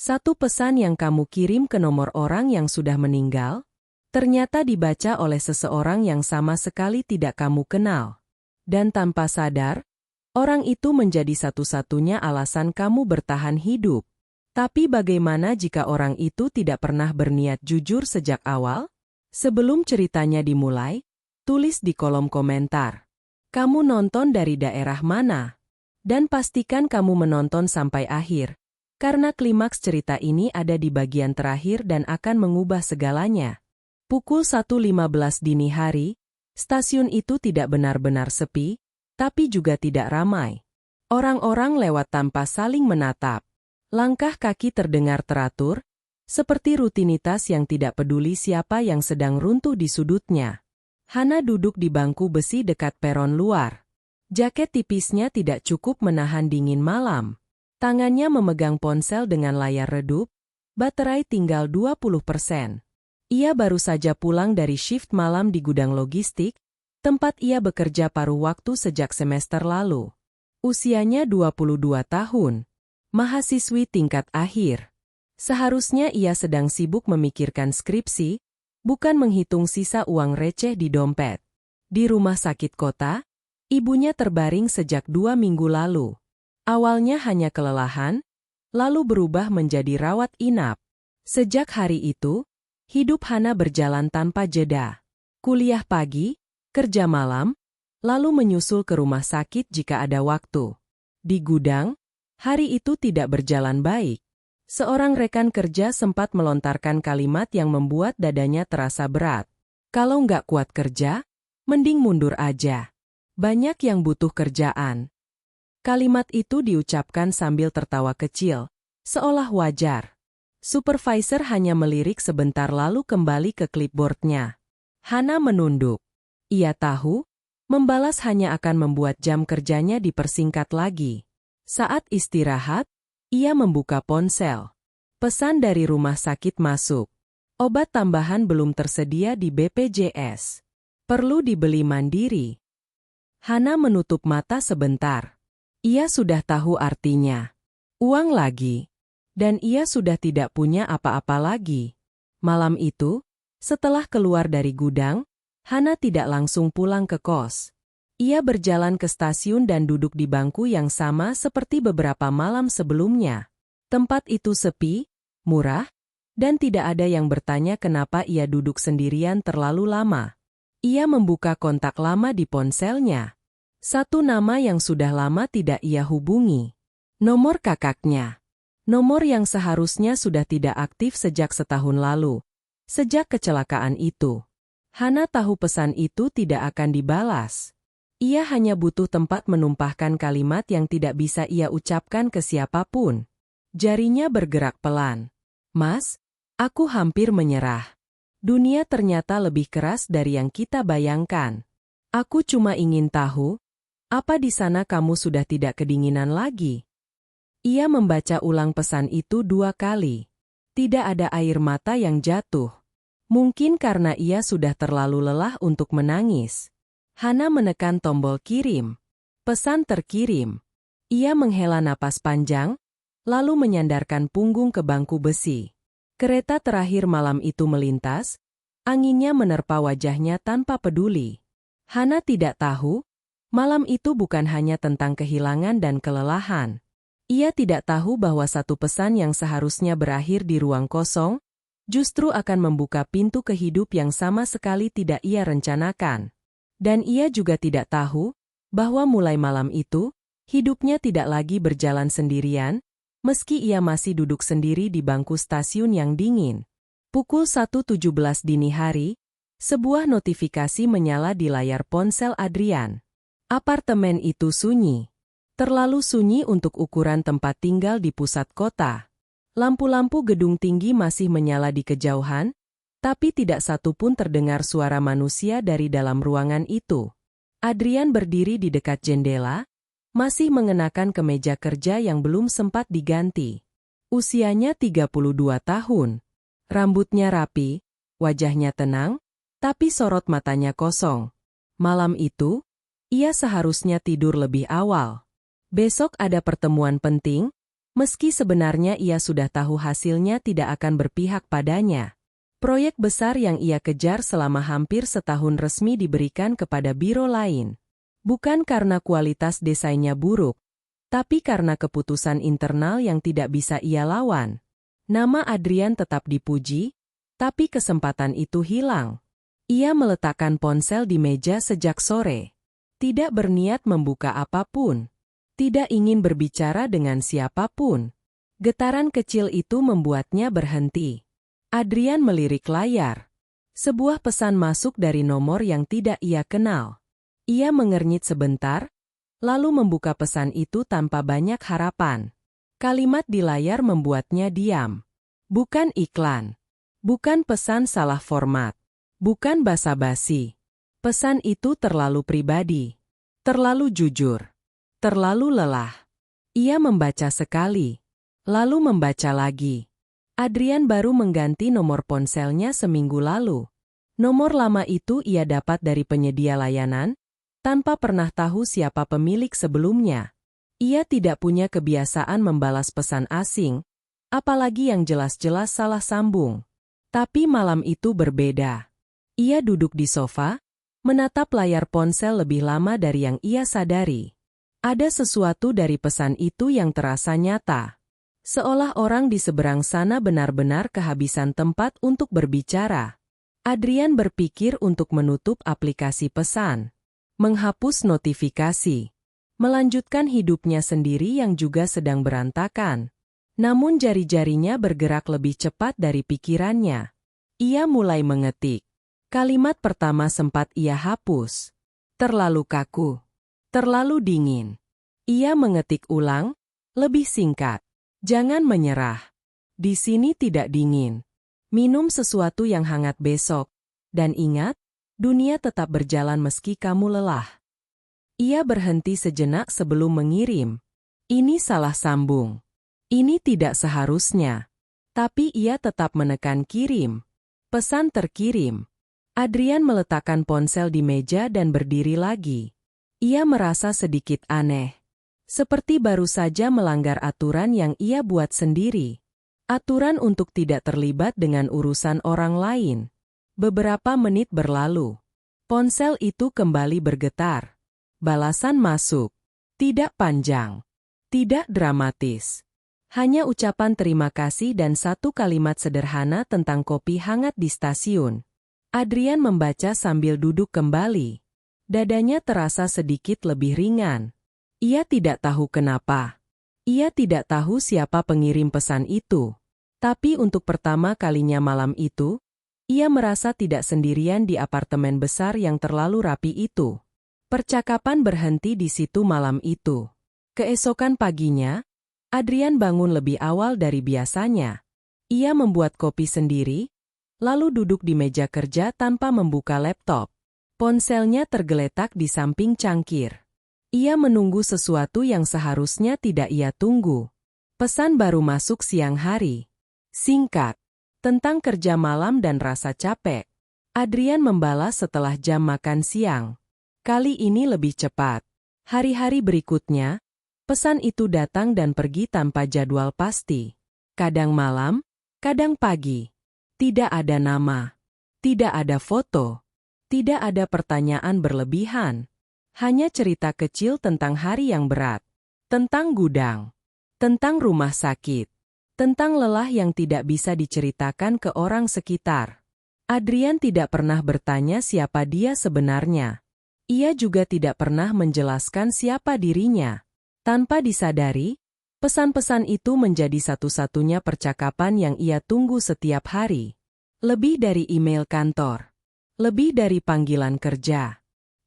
Satu pesan yang kamu kirim ke nomor orang yang sudah meninggal, ternyata dibaca oleh seseorang yang sama sekali tidak kamu kenal. Dan tanpa sadar, orang itu menjadi satu-satunya alasan kamu bertahan hidup. Tapi bagaimana jika orang itu tidak pernah berniat jujur sejak awal? Sebelum ceritanya dimulai, tulis di kolom komentar. Kamu nonton dari daerah mana? Dan pastikan kamu menonton sampai akhir. Karena klimaks cerita ini ada di bagian terakhir dan akan mengubah segalanya. Pukul 1.15 dini hari, stasiun itu tidak benar-benar sepi, tapi juga tidak ramai. Orang-orang lewat tanpa saling menatap. Langkah kaki terdengar teratur, seperti rutinitas yang tidak peduli siapa yang sedang runtuh di sudutnya. Hana duduk di bangku besi dekat peron luar. Jaket tipisnya tidak cukup menahan dingin malam. Tangannya memegang ponsel dengan layar redup, baterai tinggal 20%. Ia baru saja pulang dari shift malam di gudang logistik, tempat ia bekerja paruh waktu sejak semester lalu. Usianya 22 tahun, mahasiswi tingkat akhir. Seharusnya ia sedang sibuk memikirkan skripsi, bukan menghitung sisa uang receh di dompet. Di rumah sakit kota, ibunya terbaring sejak 2 minggu lalu. Awalnya hanya kelelahan, lalu berubah menjadi rawat inap. Sejak hari itu, hidup Hana berjalan tanpa jeda. Kuliah pagi, kerja malam, lalu menyusul ke rumah sakit jika ada waktu. Di gudang, hari itu tidak berjalan baik. Seorang rekan kerja sempat melontarkan kalimat yang membuat dadanya terasa berat. Kalau nggak kuat kerja, mending mundur aja. Banyak yang butuh kerjaan. Kalimat itu diucapkan sambil tertawa kecil, seolah wajar. Supervisor hanya melirik sebentar lalu kembali ke clipboardnya. Hana menunduk. Ia tahu, membalas hanya akan membuat jam kerjanya dipersingkat lagi. Saat istirahat, ia membuka ponsel. Pesan dari rumah sakit masuk. Obat tambahan belum tersedia di BPJS. Perlu dibeli mandiri. Hana menutup mata sebentar. Ia sudah tahu artinya. Uang lagi. Dan ia sudah tidak punya apa-apa lagi. Malam itu, setelah keluar dari gudang, Hana tidak langsung pulang ke kos. Ia berjalan ke stasiun dan duduk di bangku yang sama seperti beberapa malam sebelumnya. Tempat itu sepi, murah, dan tidak ada yang bertanya kenapa ia duduk sendirian terlalu lama. Ia membuka kontak lama di ponselnya. Satu nama yang sudah lama tidak ia hubungi. Nomor kakaknya. Nomor yang seharusnya sudah tidak aktif sejak setahun lalu. Sejak kecelakaan itu. Hana tahu pesan itu tidak akan dibalas. Ia hanya butuh tempat menumpahkan kalimat yang tidak bisa ia ucapkan ke siapapun. Jarinya bergerak pelan. Mas, aku hampir menyerah. Dunia ternyata lebih keras dari yang kita bayangkan. Aku cuma ingin tahu, apa di sana kamu sudah tidak kedinginan lagi? Ia membaca ulang pesan itu 2 kali. Tidak ada air mata yang jatuh. Mungkin karena ia sudah terlalu lelah untuk menangis. Hana menekan tombol kirim. Pesan terkirim. Ia menghela napas panjang, lalu menyandarkan punggung ke bangku besi. Kereta terakhir malam itu melintas, anginnya menerpa wajahnya tanpa peduli. Hana tidak tahu, malam itu bukan hanya tentang kehilangan dan kelelahan. Ia tidak tahu bahwa satu pesan yang seharusnya berakhir di ruang kosong, justru akan membuka pintu ke hidup yang sama sekali tidak ia rencanakan. Dan ia juga tidak tahu, bahwa mulai malam itu, hidupnya tidak lagi berjalan sendirian, meski ia masih duduk sendiri di bangku stasiun yang dingin. Pukul 1.17 dini hari, sebuah notifikasi menyala di layar ponsel Adrian. Apartemen itu sunyi. Terlalu sunyi untuk ukuran tempat tinggal di pusat kota. Lampu-lampu gedung tinggi masih menyala di kejauhan, tapi tidak satu pun terdengar suara manusia dari dalam ruangan itu. Adrian berdiri di dekat jendela, masih mengenakan kemeja kerja yang belum sempat diganti. Usianya 32 tahun. Rambutnya rapi, wajahnya tenang, tapi sorot matanya kosong. Malam itu, ia seharusnya tidur lebih awal. Besok ada pertemuan penting, Meski sebenarnya ia sudah tahu hasilnya tidak akan berpihak padanya. Proyek besar yang ia kejar selama hampir setahun resmi diberikan kepada biro lain. Bukan karena kualitas desainnya buruk, tapi karena keputusan internal yang tidak bisa ia lawan. Nama Adrian tetap dipuji, tapi kesempatan itu hilang. Ia meletakkan ponsel di meja sejak sore. Tidak berniat membuka apapun. Tidak ingin berbicara dengan siapapun. Getaran kecil itu membuatnya berhenti. Adrian melirik layar. Sebuah pesan masuk dari nomor yang tidak ia kenal. Ia mengernyit sebentar, lalu membuka pesan itu tanpa banyak harapan. Kalimat di layar membuatnya diam. Bukan iklan. Bukan pesan salah format. Bukan basa-basi. Pesan itu terlalu pribadi. Terlalu jujur. Terlalu lelah. Ia membaca sekali. Lalu membaca lagi. Adrian baru mengganti nomor ponselnya seminggu lalu. Nomor lama itu ia dapat dari penyedia layanan, tanpa pernah tahu siapa pemilik sebelumnya. Ia tidak punya kebiasaan membalas pesan asing, apalagi yang jelas-jelas salah sambung. Tapi malam itu berbeda. Ia duduk di sofa, menatap layar ponsel lebih lama dari yang ia sadari. Ada sesuatu dari pesan itu yang terasa nyata. Seolah orang di seberang sana benar-benar kehabisan tempat untuk berbicara. Adrian berpikir untuk menutup aplikasi pesan, menghapus notifikasi, melanjutkan hidupnya sendiri yang juga sedang berantakan. Namun jari-jarinya bergerak lebih cepat dari pikirannya. Ia mulai mengetik. Kalimat pertama sempat ia hapus. Terlalu kaku. Terlalu dingin. Ia mengetik ulang, lebih singkat. Jangan menyerah. Di sini tidak dingin. Minum sesuatu yang hangat besok. Dan ingat, dunia tetap berjalan meski kamu lelah. Ia berhenti sejenak sebelum mengirim. Ini salah sambung. Ini tidak seharusnya. Tapi ia tetap menekan kirim. Pesan terkirim. Adrian meletakkan ponsel di meja dan berdiri lagi. Ia merasa sedikit aneh. Seperti baru saja melanggar aturan yang ia buat sendiri. Aturan untuk tidak terlibat dengan urusan orang lain. Beberapa menit berlalu. Ponsel itu kembali bergetar. Balasan masuk. Tidak panjang. Tidak dramatis. Hanya ucapan terima kasih dan satu kalimat sederhana tentang kopi hangat di stasiun. Adrian membaca sambil duduk kembali. Dadanya terasa sedikit lebih ringan. Ia tidak tahu kenapa. Ia tidak tahu siapa pengirim pesan itu. Tapi untuk pertama kalinya malam itu, ia merasa tidak sendirian di apartemen besar yang terlalu rapi itu. Percakapan berhenti di situ malam itu. Keesokan paginya, Adrian bangun lebih awal dari biasanya. Ia membuat kopi sendiri, lalu duduk di meja kerja tanpa membuka laptop. Ponselnya tergeletak di samping cangkir. Ia menunggu sesuatu yang seharusnya tidak ia tunggu. Pesan baru masuk siang hari. Singkat. Tentang kerja malam dan rasa capek. Adrian membalas setelah jam makan siang. Kali ini lebih cepat. Hari-hari berikutnya, pesan itu datang dan pergi tanpa jadwal pasti. Kadang malam, kadang pagi. Tidak ada nama. Tidak ada foto. Tidak ada pertanyaan berlebihan. Hanya cerita kecil tentang hari yang berat. Tentang gudang. Tentang rumah sakit. Tentang lelah yang tidak bisa diceritakan ke orang sekitar. Adrian tidak pernah bertanya siapa dia sebenarnya. Ia juga tidak pernah menjelaskan siapa dirinya. Tanpa disadari, pesan-pesan itu menjadi satu-satunya percakapan yang ia tunggu setiap hari. Lebih dari email kantor. Lebih dari panggilan kerja.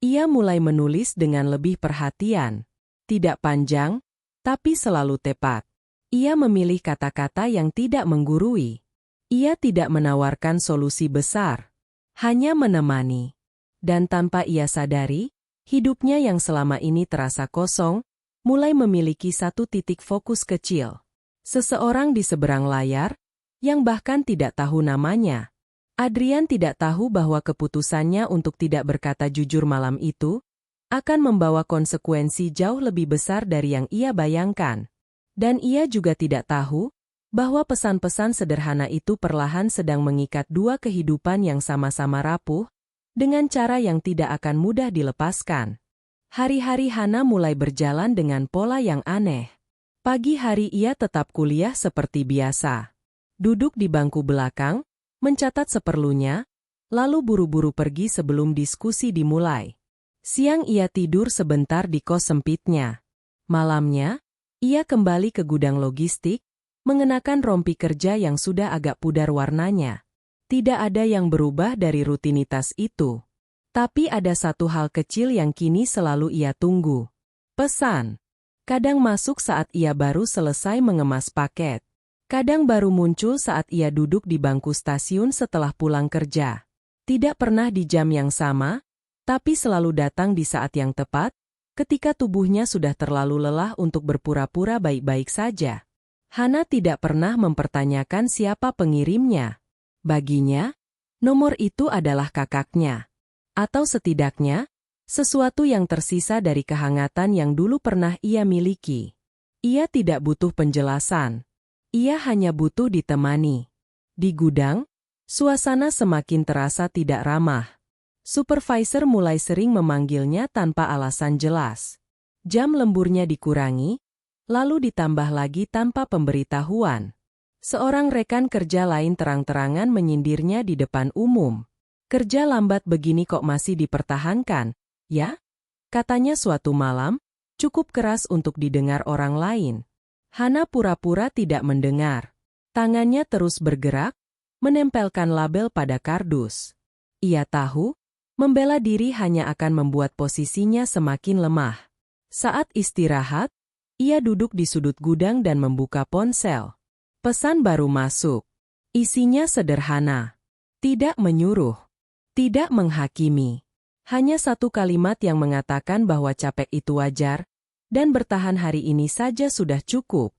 Ia mulai menulis dengan lebih perhatian. Tidak panjang, tapi selalu tepat. Ia memilih kata-kata yang tidak menggurui. Ia tidak menawarkan solusi besar. Hanya menemani. Dan tanpa ia sadari, hidupnya yang selama ini terasa kosong, mulai memiliki satu titik fokus kecil. Seseorang di seberang layar, yang bahkan tidak tahu namanya. Adrian tidak tahu bahwa keputusannya untuk tidak berkata jujur malam itu akan membawa konsekuensi jauh lebih besar dari yang ia bayangkan. Dan ia juga tidak tahu bahwa pesan-pesan sederhana itu perlahan sedang mengikat dua kehidupan yang sama-sama rapuh, dengan cara yang tidak akan mudah dilepaskan. Hari-hari Hana mulai berjalan dengan pola yang aneh. Pagi hari ia tetap kuliah seperti biasa. Duduk di bangku belakang, mencatat seperlunya, lalu buru-buru pergi sebelum diskusi dimulai. Siang ia tidur sebentar di kos sempitnya. Malamnya, ia kembali ke gudang logistik, mengenakan rompi kerja yang sudah agak pudar warnanya. Tidak ada yang berubah dari rutinitas itu. Tapi ada satu hal kecil yang kini selalu ia tunggu. Pesan. Kadang masuk saat ia baru selesai mengemas paket. Kadang baru muncul saat ia duduk di bangku stasiun setelah pulang kerja. Tidak pernah di jam yang sama, tapi selalu datang di saat yang tepat, ketika tubuhnya sudah terlalu lelah untuk berpura-pura baik-baik saja. Hana tidak pernah mempertanyakan siapa pengirimnya. Baginya, nomor itu adalah kakaknya. Atau setidaknya, sesuatu yang tersisa dari kehangatan yang dulu pernah ia miliki. Ia tidak butuh penjelasan. Ia hanya butuh ditemani. Di gudang, suasana semakin terasa tidak ramah. Supervisor mulai sering memanggilnya tanpa alasan jelas. Jam lemburnya dikurangi, lalu ditambah lagi tanpa pemberitahuan. Seorang rekan kerja lain terang-terangan menyindirnya di depan umum. Kerja lambat begini kok masih dipertahankan, ya? Katanya suatu malam, cukup keras untuk didengar orang lain. Hana pura-pura tidak mendengar. Tangannya terus bergerak, menempelkan label pada kardus. Ia tahu, membela diri hanya akan membuat posisinya semakin lemah. Saat istirahat, ia duduk di sudut gudang dan membuka ponsel. Pesan baru masuk. Isinya sederhana. Tidak menyuruh. Tidak menghakimi. Hanya satu kalimat yang mengatakan bahwa capek itu wajar, dan bertahan hari ini saja sudah cukup.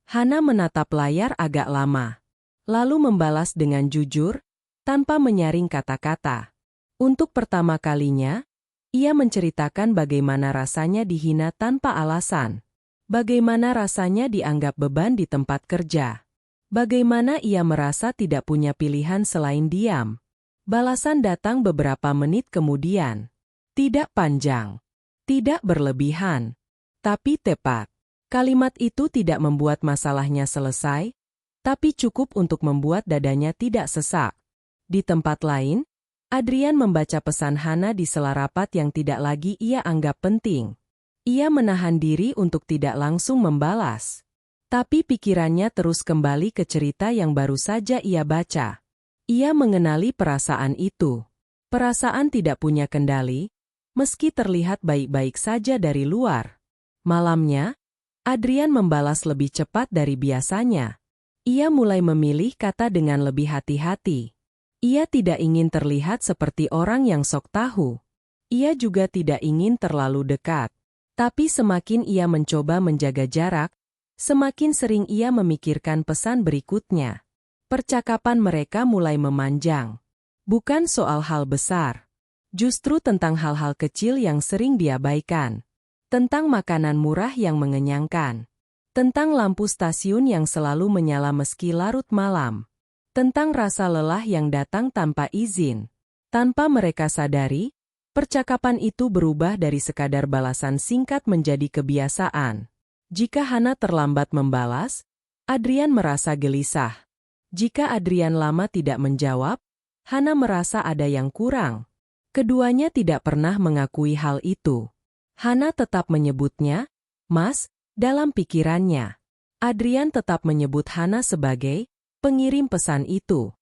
Hana menatap layar agak lama. Lalu membalas dengan jujur, tanpa menyaring kata-kata. Untuk pertama kalinya, ia menceritakan bagaimana rasanya dihina tanpa alasan. Bagaimana rasanya dianggap beban di tempat kerja. Bagaimana ia merasa tidak punya pilihan selain diam. Balasan datang beberapa menit kemudian. Tidak panjang. Tidak berlebihan. Tapi tepat. Kalimat itu tidak membuat masalahnya selesai, tapi cukup untuk membuat dadanya tidak sesak. Di tempat lain, Adrian membaca pesan Hana di sela rapat yang tidak lagi ia anggap penting. Ia menahan diri untuk tidak langsung membalas. Tapi pikirannya terus kembali ke cerita yang baru saja ia baca. Ia mengenali perasaan itu. Perasaan tidak punya kendali, meski terlihat baik-baik saja dari luar. Malamnya, Adrian membalas lebih cepat dari biasanya. Ia mulai memilih kata dengan lebih hati-hati. Ia tidak ingin terlihat seperti orang yang sok tahu. Ia juga tidak ingin terlalu dekat. Tapi semakin ia mencoba menjaga jarak, semakin sering ia memikirkan pesan berikutnya. Percakapan mereka mulai memanjang. Bukan soal hal besar. Justru tentang hal-hal kecil yang sering diabaikan. Tentang makanan murah yang mengenyangkan. Tentang lampu stasiun yang selalu menyala meski larut malam. Tentang rasa lelah yang datang tanpa izin. Tanpa mereka sadari, percakapan itu berubah dari sekadar balasan singkat menjadi kebiasaan. Jika Hana terlambat membalas, Adrian merasa gelisah. Jika Adrian lama tidak menjawab, Hana merasa ada yang kurang. Keduanya tidak pernah mengakui hal itu. Hana tetap menyebutnya, Mas, dalam pikirannya. Adrian tetap menyebut Hana sebagai pengirim pesan itu.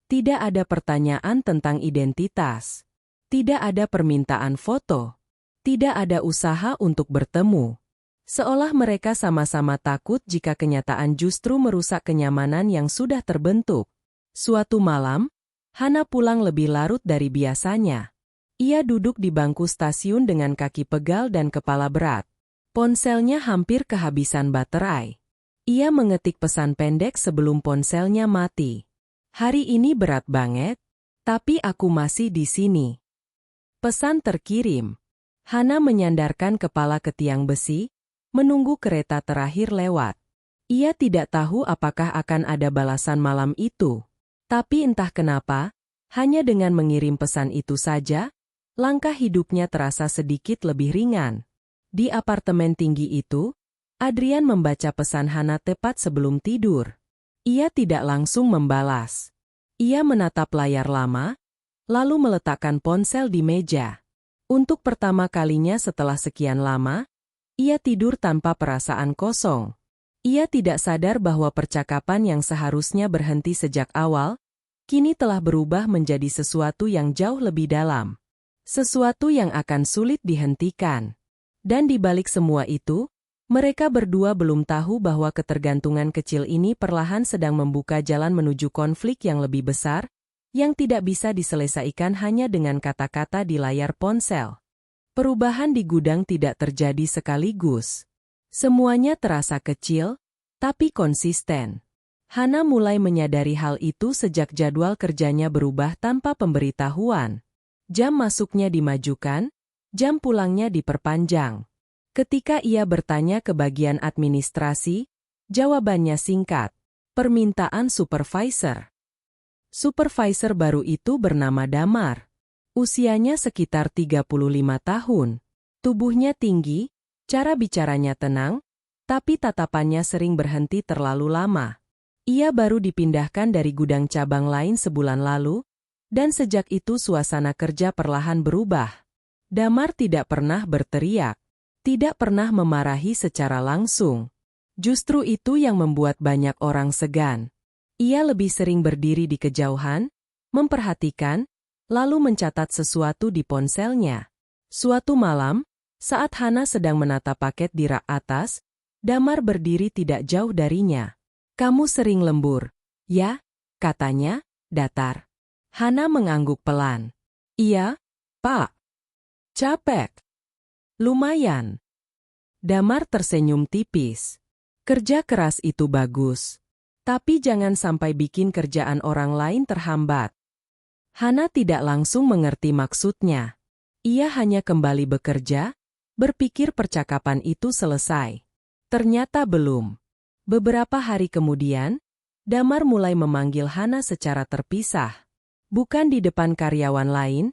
Tidak ada pertanyaan tentang identitas. Tidak ada permintaan foto. Tidak ada usaha untuk bertemu. Seolah mereka sama-sama takut jika kenyataan justru merusak kenyamanan yang sudah terbentuk. Suatu malam, Hana pulang lebih larut dari biasanya. Ia duduk di bangku stasiun dengan kaki pegal dan kepala berat. Ponselnya hampir kehabisan baterai. Ia mengetik pesan pendek sebelum ponselnya mati. Hari ini berat banget, tapi aku masih di sini. Pesan terkirim. Hana menyandarkan kepala ke tiang besi, menunggu kereta terakhir lewat. Ia tidak tahu apakah akan ada balasan malam itu. Tapi entah kenapa, hanya dengan mengirim pesan itu saja, langkah hidupnya terasa sedikit lebih ringan. Di apartemen tinggi itu, Adrian membaca pesan Hana tepat sebelum tidur. Ia tidak langsung membalas. Ia menatap layar lama, lalu meletakkan ponsel di meja. Untuk pertama kalinya setelah sekian lama, ia tidur tanpa perasaan kosong. Ia tidak sadar bahwa percakapan yang seharusnya berhenti sejak awal, kini telah berubah menjadi sesuatu yang jauh lebih dalam. Sesuatu yang akan sulit dihentikan. Dan di balik semua itu, mereka berdua belum tahu bahwa ketergantungan kecil ini perlahan sedang membuka jalan menuju konflik yang lebih besar, yang tidak bisa diselesaikan hanya dengan kata-kata di layar ponsel. Perubahan di gudang tidak terjadi sekaligus. Semuanya terasa kecil, tapi konsisten. Hana mulai menyadari hal itu sejak jadwal kerjanya berubah tanpa pemberitahuan. Jam masuknya dimajukan, jam pulangnya diperpanjang. Ketika ia bertanya ke bagian administrasi, jawabannya singkat, permintaan supervisor. Supervisor baru itu bernama Damar. Usianya sekitar 35 tahun. Tubuhnya tinggi, cara bicaranya tenang, tapi tatapannya sering berhenti terlalu lama. Ia baru dipindahkan dari gudang cabang lain sebulan lalu, dan sejak itu suasana kerja perlahan berubah. Damar tidak pernah berteriak. Tidak pernah memarahi secara langsung. Justru itu yang membuat banyak orang segan. Ia lebih sering berdiri di kejauhan, memperhatikan, lalu mencatat sesuatu di ponselnya. Suatu malam, saat Hana sedang menata paket di rak atas, Damar berdiri tidak jauh darinya. "Kamu sering lembur, ya?" katanya, datar. Hana mengangguk pelan. "Iya, Pak." "Capek?" "Lumayan." Damar tersenyum tipis. "Kerja keras itu bagus. Tapi jangan sampai bikin kerjaan orang lain terhambat." Hana tidak langsung mengerti maksudnya. Ia hanya kembali bekerja, berpikir percakapan itu selesai. Ternyata belum. Beberapa hari kemudian, Damar mulai memanggil Hana secara terpisah. Bukan di depan karyawan lain,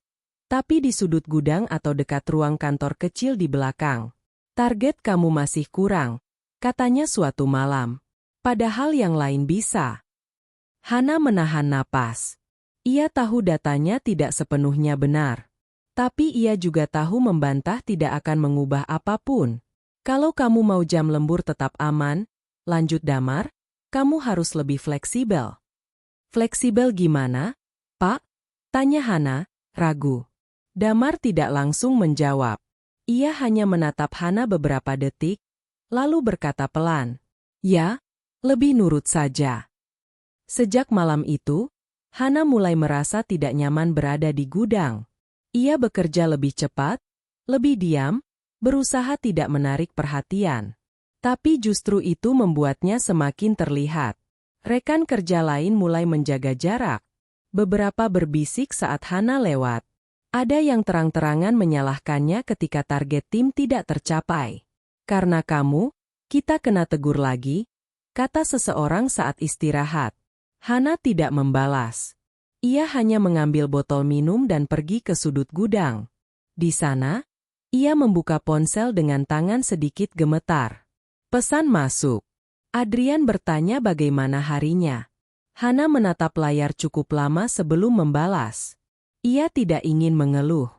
tapi di sudut gudang atau dekat ruang kantor kecil di belakang. "Target kamu masih kurang," katanya suatu malam. "Padahal yang lain bisa." Hana menahan napas. Ia tahu datanya tidak sepenuhnya benar. Tapi ia juga tahu membantah tidak akan mengubah apapun. "Kalau kamu mau jam lembur tetap aman," lanjut Damar, "kamu harus lebih fleksibel." "Fleksibel gimana, Pak?" tanya Hana, ragu. Damar tidak langsung menjawab. Ia hanya menatap Hana beberapa detik, lalu berkata pelan, "Ya, lebih nurut saja." Sejak malam itu, Hana mulai merasa tidak nyaman berada di gudang. Ia bekerja lebih cepat, lebih diam, berusaha tidak menarik perhatian. Tapi justru itu membuatnya semakin terlihat. Rekan kerja lain mulai menjaga jarak. Beberapa berbisik saat Hana lewat. Ada yang terang-terangan menyalahkannya ketika target tim tidak tercapai. "Karena kamu, kita kena tegur lagi," kata seseorang saat istirahat. Hana tidak membalas. Ia hanya mengambil botol minum dan pergi ke sudut gudang. Di sana, ia membuka ponsel dengan tangan sedikit gemetar. Pesan masuk. Adrian bertanya bagaimana harinya. Hana menatap layar cukup lama sebelum membalas. Ia tidak ingin mengeluh.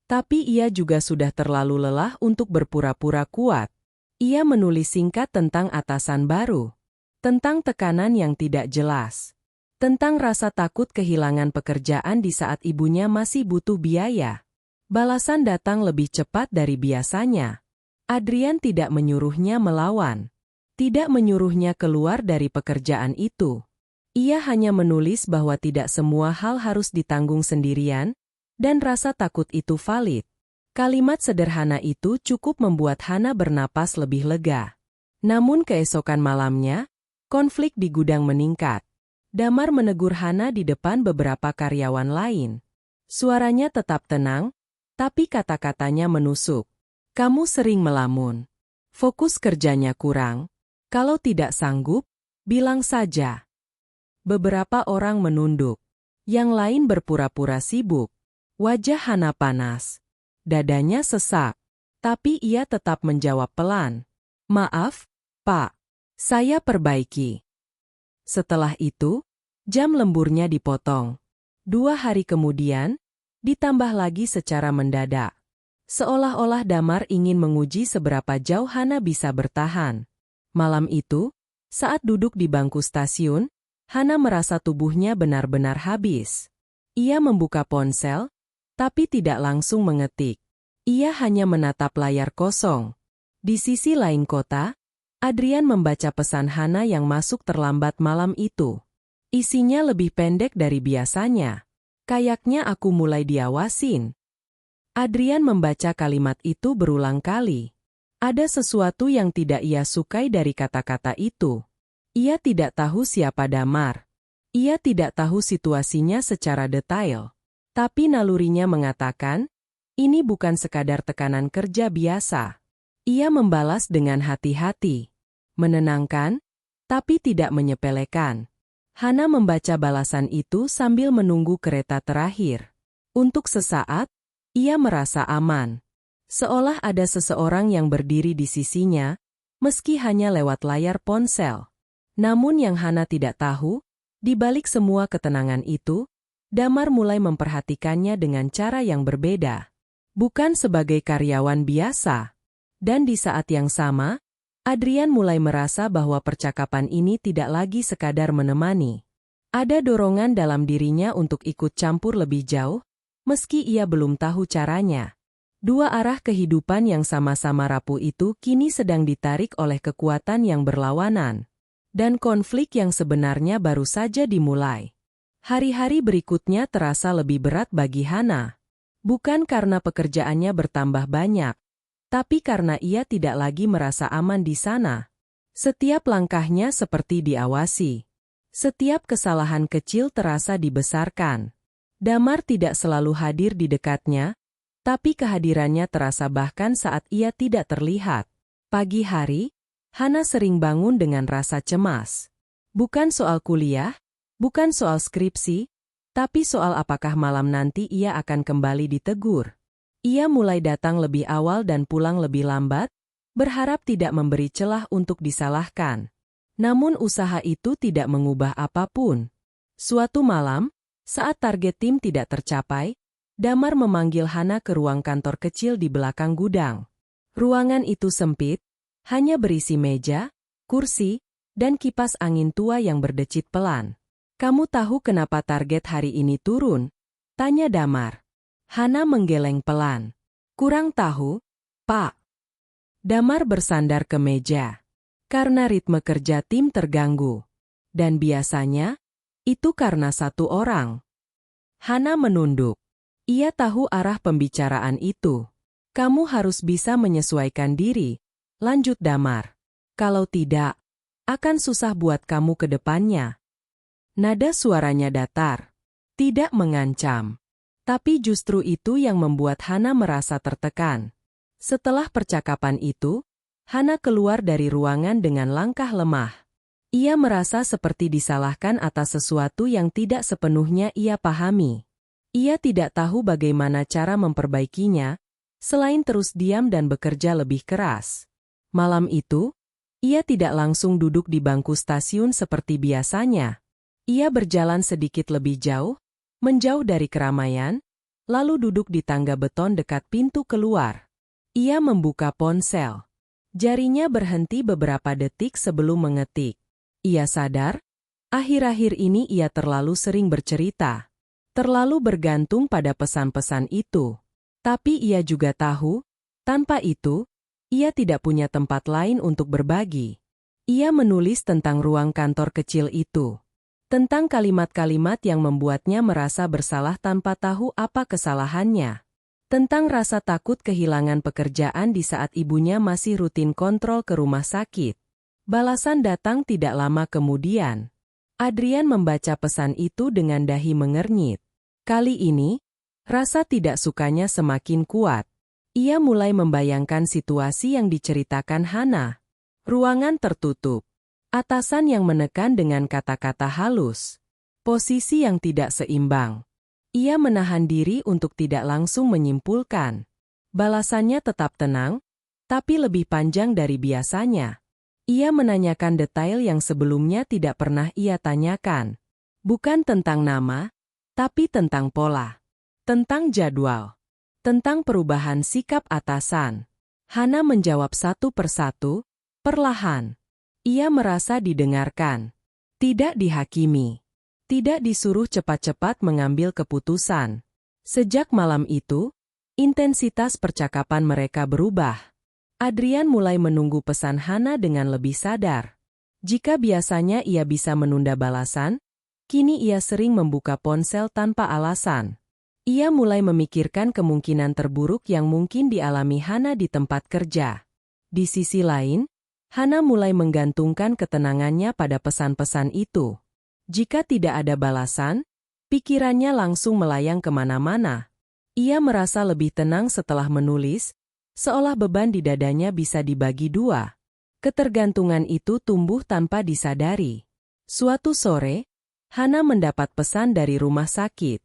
Tapi ia juga sudah terlalu lelah untuk berpura-pura kuat. Ia menulis singkat tentang atasan baru. Tentang tekanan yang tidak jelas. Tentang rasa takut kehilangan pekerjaan di saat ibunya masih butuh biaya. Balasan datang lebih cepat dari biasanya. Adrian tidak menyuruhnya melawan. Tidak menyuruhnya keluar dari pekerjaan itu. Ia hanya menulis bahwa tidak semua hal harus ditanggung sendirian, dan rasa takut itu valid. Kalimat sederhana itu cukup membuat Hana bernapas lebih lega. Namun keesokan malamnya, konflik di gudang meningkat. Damar menegur Hana di depan beberapa karyawan lain. Suaranya tetap tenang, tapi kata-katanya menusuk. "Kamu sering melamun. Fokus kerjanya kurang. Kalau tidak sanggup, bilang saja. Beberapa orang menunduk. Yang lain berpura-pura sibuk. Wajah Hana panas. Dadanya sesak. Tapi ia tetap menjawab pelan. Maaf, Pak. Saya perbaiki. Setelah itu, jam lemburnya dipotong. 2 hari kemudian, ditambah lagi secara mendadak. Seolah-olah Damar ingin menguji seberapa jauh Hana bisa bertahan. Malam itu, saat duduk di bangku stasiun, Hana merasa tubuhnya benar-benar habis. Ia membuka ponsel, tapi tidak langsung mengetik. Ia hanya menatap layar kosong. Di sisi lain kota, Adrian membaca pesan Hana yang masuk terlambat malam itu. Isinya lebih pendek dari biasanya. Kayaknya aku mulai diawasin. Adrian membaca kalimat itu berulang kali. Ada sesuatu yang tidak ia sukai dari kata-kata itu. Ia tidak tahu siapa Damar. Ia tidak tahu situasinya secara detail. Tapi nalurinya mengatakan, ini bukan sekadar tekanan kerja biasa. Ia membalas dengan hati-hati. Menenangkan, tapi tidak menyepelekan. Hana membaca balasan itu sambil menunggu kereta terakhir. Untuk sesaat, ia merasa aman. Seolah ada seseorang yang berdiri di sisinya, meski hanya lewat layar ponsel. Namun yang Hana tidak tahu, di balik semua ketenangan itu, Damar mulai memperhatikannya dengan cara yang berbeda. Bukan sebagai karyawan biasa. Dan di saat yang sama, Adrian mulai merasa bahwa percakapan ini tidak lagi sekadar menemani. Ada dorongan dalam dirinya untuk ikut campur lebih jauh, meski ia belum tahu caranya. Dua arah kehidupan yang sama-sama rapuh itu kini sedang ditarik oleh kekuatan yang berlawanan. Dan konflik yang sebenarnya baru saja dimulai. Hari-hari berikutnya terasa lebih berat bagi Hana. Bukan karena pekerjaannya bertambah banyak, tapi karena ia tidak lagi merasa aman di sana. Setiap langkahnya seperti diawasi. Setiap kesalahan kecil terasa dibesarkan. Damar tidak selalu hadir di dekatnya, tapi kehadirannya terasa bahkan saat ia tidak terlihat. Pagi hari, Hana sering bangun dengan rasa cemas. Bukan soal kuliah, bukan soal skripsi, tapi soal apakah malam nanti ia akan kembali ditegur. Ia mulai datang lebih awal dan pulang lebih lambat, berharap tidak memberi celah untuk disalahkan. Namun usaha itu tidak mengubah apapun. Suatu malam, saat target tim tidak tercapai, Damar memanggil Hana ke ruang kantor kecil di belakang gudang. Ruangan itu sempit, hanya berisi meja, kursi, dan kipas angin tua yang berdecit pelan. "Kamu tahu kenapa target hari ini turun?" tanya Damar. Hana menggeleng pelan. "Kurang tahu, Pak." Damar bersandar ke meja. Karena ritme kerja tim terganggu. Dan biasanya, itu karena satu orang. Hana menunduk. Ia tahu arah pembicaraan itu. "Kamu harus bisa menyesuaikan diri," lanjut Damar. "Kalau tidak, akan susah buat kamu ke depannya." Nada suaranya datar. Tidak mengancam. Tapi justru itu yang membuat Hana merasa tertekan. Setelah percakapan itu, Hana keluar dari ruangan dengan langkah lemah. Ia merasa seperti disalahkan atas sesuatu yang tidak sepenuhnya ia pahami. Ia tidak tahu bagaimana cara memperbaikinya, selain terus diam dan bekerja lebih keras. Malam itu, ia tidak langsung duduk di bangku stasiun seperti biasanya. Ia berjalan sedikit lebih jauh, menjauh dari keramaian, lalu duduk di tangga beton dekat pintu keluar. Ia membuka ponsel. Jarinya berhenti beberapa detik sebelum mengetik. Ia sadar, akhir-akhir ini ia terlalu sering bercerita. Terlalu bergantung pada pesan-pesan itu. Tapi ia juga tahu, tanpa itu, ia tidak punya tempat lain untuk berbagi. Ia menulis tentang ruang kantor kecil itu. Tentang kalimat-kalimat yang membuatnya merasa bersalah tanpa tahu apa kesalahannya. Tentang rasa takut kehilangan pekerjaan di saat ibunya masih rutin kontrol ke rumah sakit. Balasan datang tidak lama kemudian. Adrian membaca pesan itu dengan dahi mengernyit. Kali ini, rasa tidak sukanya semakin kuat. Ia mulai membayangkan situasi yang diceritakan Hana. Ruangan tertutup. Atasan yang menekan dengan kata-kata halus. Posisi yang tidak seimbang. Ia menahan diri untuk tidak langsung menyimpulkan. Balasannya tetap tenang, tapi lebih panjang dari biasanya. Ia menanyakan detail yang sebelumnya tidak pernah ia tanyakan. Bukan tentang nama, tapi tentang pola. Tentang jadwal. Tentang perubahan sikap atasan. Hana menjawab satu persatu, perlahan. Ia merasa didengarkan. Tidak dihakimi. Tidak disuruh cepat-cepat mengambil keputusan. Sejak malam itu, intensitas percakapan mereka berubah. Adrian mulai menunggu pesan Hana dengan lebih sadar. Jika biasanya ia bisa menunda balasan, kini ia sering membuka ponsel tanpa alasan. Ia mulai memikirkan kemungkinan terburuk yang mungkin dialami Hana di tempat kerja. Di sisi lain, Hana mulai menggantungkan ketenangannya pada pesan-pesan itu. Jika tidak ada balasan, pikirannya langsung melayang kemana-mana. Ia merasa lebih tenang setelah menulis, seolah beban di dadanya bisa dibagi dua. Ketergantungan itu tumbuh tanpa disadari. Suatu sore, Hana mendapat pesan dari rumah sakit.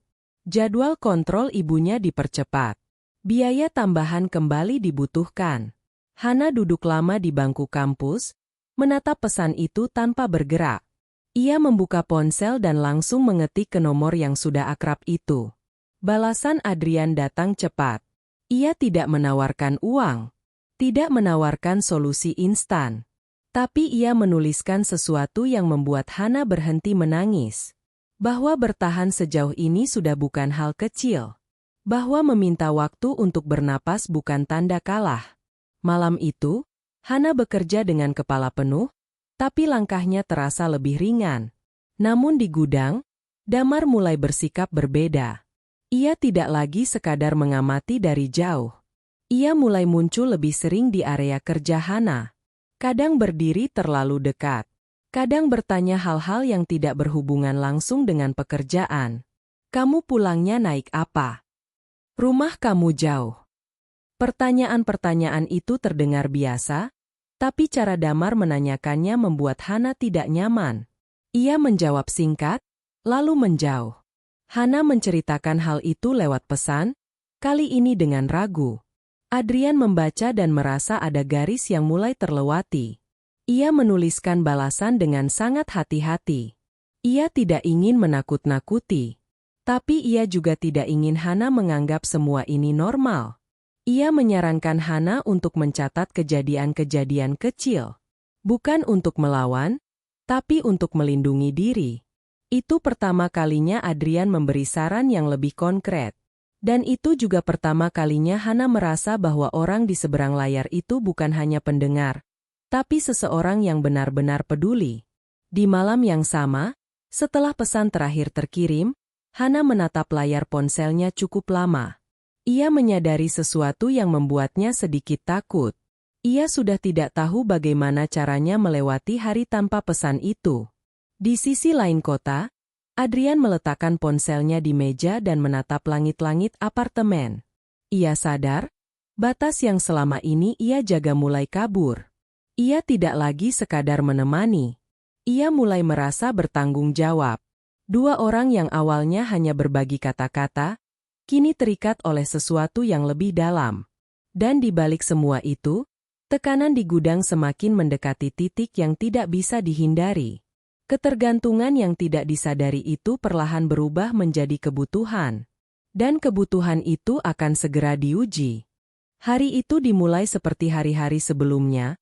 Jadwal kontrol ibunya dipercepat. Biaya tambahan kembali dibutuhkan. Hana duduk lama di bangku kampus, menatap pesan itu tanpa bergerak. Ia membuka ponsel dan langsung mengetik ke nomor yang sudah akrab itu. Balasan Adrian datang cepat. Ia tidak menawarkan uang, tidak menawarkan solusi instan. Tapi ia menuliskan sesuatu yang membuat Hana berhenti menangis. Bahwa bertahan sejauh ini sudah bukan hal kecil. Bahwa meminta waktu untuk bernapas bukan tanda kalah. Malam itu, Hana bekerja dengan kepala penuh, tapi langkahnya terasa lebih ringan. Namun di gudang, Damar mulai bersikap berbeda. Ia tidak lagi sekadar mengamati dari jauh. Ia mulai muncul lebih sering di area kerja Hana. Kadang berdiri terlalu dekat. Kadang bertanya hal-hal yang tidak berhubungan langsung dengan pekerjaan. Kamu pulangnya naik apa? Rumah kamu jauh. Pertanyaan-pertanyaan itu terdengar biasa, tapi cara Damar menanyakannya membuat Hana tidak nyaman. Ia menjawab singkat, lalu menjauh. Hana menceritakan hal itu lewat pesan, kali ini dengan ragu. Adrian membaca dan merasa ada garis yang mulai terlewati. Ia menuliskan balasan dengan sangat hati-hati. Ia tidak ingin menakut-nakuti. Tapi ia juga tidak ingin Hana menganggap semua ini normal. Ia menyarankan Hana untuk mencatat kejadian-kejadian kecil. Bukan untuk melawan, tapi untuk melindungi diri. Itu pertama kalinya Adrian memberi saran yang lebih konkret. Dan itu juga pertama kalinya Hana merasa bahwa orang di seberang layar itu bukan hanya pendengar, tapi seseorang yang benar-benar peduli. Di malam yang sama, setelah pesan terakhir terkirim, Hana menatap layar ponselnya cukup lama. Ia menyadari sesuatu yang membuatnya sedikit takut. Ia sudah tidak tahu bagaimana caranya melewati hari tanpa pesan itu. Di sisi lain kota, Adrian meletakkan ponselnya di meja dan menatap langit-langit apartemen. Ia sadar, batas yang selama ini ia jaga mulai kabur. Ia tidak lagi sekadar menemani. Ia mulai merasa bertanggung jawab. Dua orang yang awalnya hanya berbagi kata-kata, kini terikat oleh sesuatu yang lebih dalam. Dan di balik semua itu, tekanan di gudang semakin mendekati titik yang tidak bisa dihindari. Ketergantungan yang tidak disadari itu perlahan berubah menjadi kebutuhan. Dan kebutuhan itu akan segera diuji. Hari itu dimulai seperti hari-hari sebelumnya,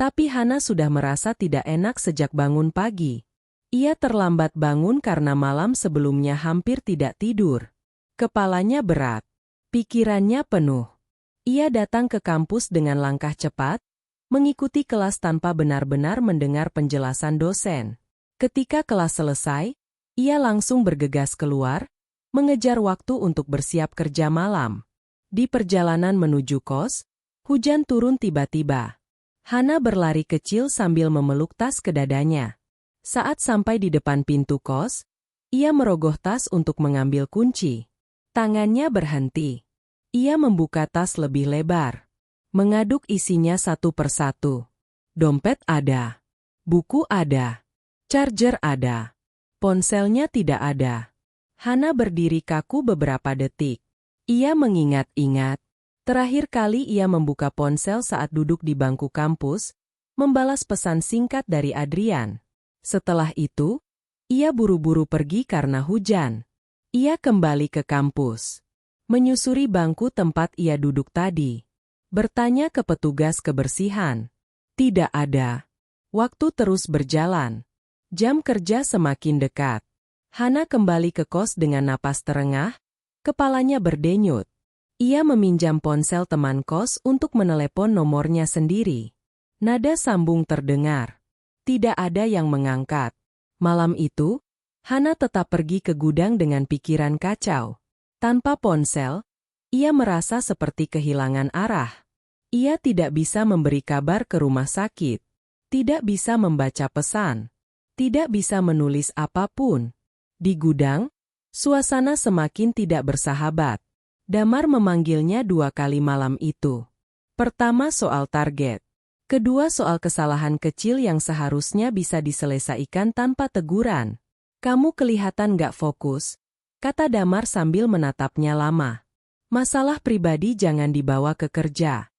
tapi Hana sudah merasa tidak enak sejak bangun pagi. Ia terlambat bangun karena malam sebelumnya hampir tidak tidur. Kepalanya berat, pikirannya penuh. Ia datang ke kampus dengan langkah cepat, mengikuti kelas tanpa benar-benar mendengar penjelasan dosen. Ketika kelas selesai, ia langsung bergegas keluar, mengejar waktu untuk bersiap kerja malam. Di perjalanan menuju kos, hujan turun tiba-tiba. Hana berlari kecil sambil memeluk tas ke dadanya. Saat sampai di depan pintu kos, ia merogoh tas untuk mengambil kunci. Tangannya berhenti. Ia membuka tas lebih lebar. Mengaduk isinya satu persatu. Dompet ada. Buku ada. Charger ada. Ponselnya tidak ada. Hana berdiri kaku beberapa detik. Ia mengingat-ingat. Terakhir kali ia membuka ponsel saat duduk di bangku kampus, membalas pesan singkat dari Adrian. Setelah itu, ia buru-buru pergi karena hujan. Ia kembali ke kampus. Menyusuri bangku tempat ia duduk tadi. Bertanya ke petugas kebersihan. Tidak ada. Waktu terus berjalan. Jam kerja semakin dekat. Hana kembali ke kos dengan napas terengah, kepalanya berdenyut. Ia meminjam ponsel teman kos untuk menelepon nomornya sendiri. Nada sambung terdengar. Tidak ada yang mengangkat. Malam itu, Hana tetap pergi ke gudang dengan pikiran kacau. Tanpa ponsel, ia merasa seperti kehilangan arah. Ia tidak bisa memberi kabar ke rumah sakit. Tidak bisa membaca pesan. Tidak bisa menulis apapun. Di gudang, suasana semakin tidak bersahabat. Damar memanggilnya 2 kali malam itu. Pertama soal target. Kedua soal kesalahan kecil yang seharusnya bisa diselesaikan tanpa teguran. Kamu kelihatan gak fokus, kata Damar sambil menatapnya lama. Masalah pribadi jangan dibawa ke kerja.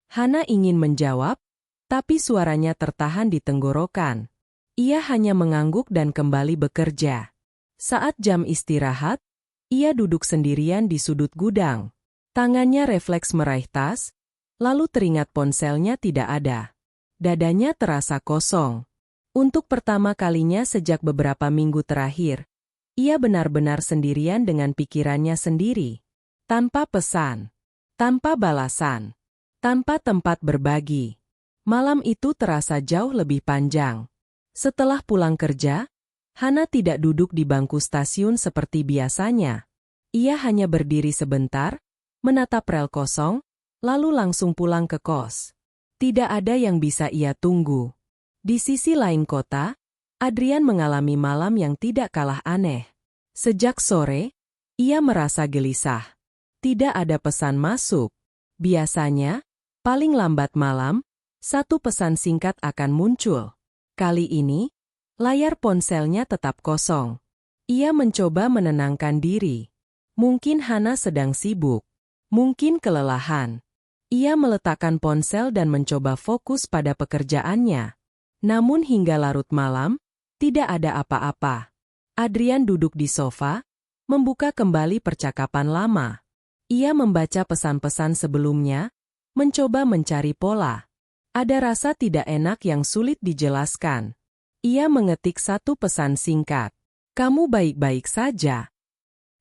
Hana ingin menjawab, tapi suaranya tertahan di tenggorokan. Ia hanya mengangguk dan kembali bekerja. Saat jam istirahat, ia duduk sendirian di sudut gudang. Tangannya refleks meraih tas, lalu teringat ponselnya tidak ada. Dadanya terasa kosong. Untuk pertama kalinya sejak beberapa minggu terakhir, ia benar-benar sendirian dengan pikirannya sendiri. Tanpa pesan, tanpa balasan, tanpa tempat berbagi. Malam itu terasa jauh lebih panjang. Setelah pulang kerja, Hana tidak duduk di bangku stasiun seperti biasanya. Ia hanya berdiri sebentar, menatap rel kosong, lalu langsung pulang ke kos. Tidak ada yang bisa ia tunggu. Di sisi lain kota, Adrian mengalami malam yang tidak kalah aneh. Sejak sore, ia merasa gelisah. Tidak ada pesan masuk. Biasanya, paling lambat malam, satu pesan singkat akan muncul. Kali ini, layar ponselnya tetap kosong. Ia mencoba menenangkan diri. Mungkin Hana sedang sibuk. Mungkin kelelahan. Ia meletakkan ponsel dan mencoba fokus pada pekerjaannya. Namun hingga larut malam, tidak ada apa-apa. Adrian duduk di sofa, membuka kembali percakapan lama. Ia membaca pesan-pesan sebelumnya, mencoba mencari pola. Ada rasa tidak enak yang sulit dijelaskan. Ia mengetik satu pesan singkat. Kamu baik-baik saja?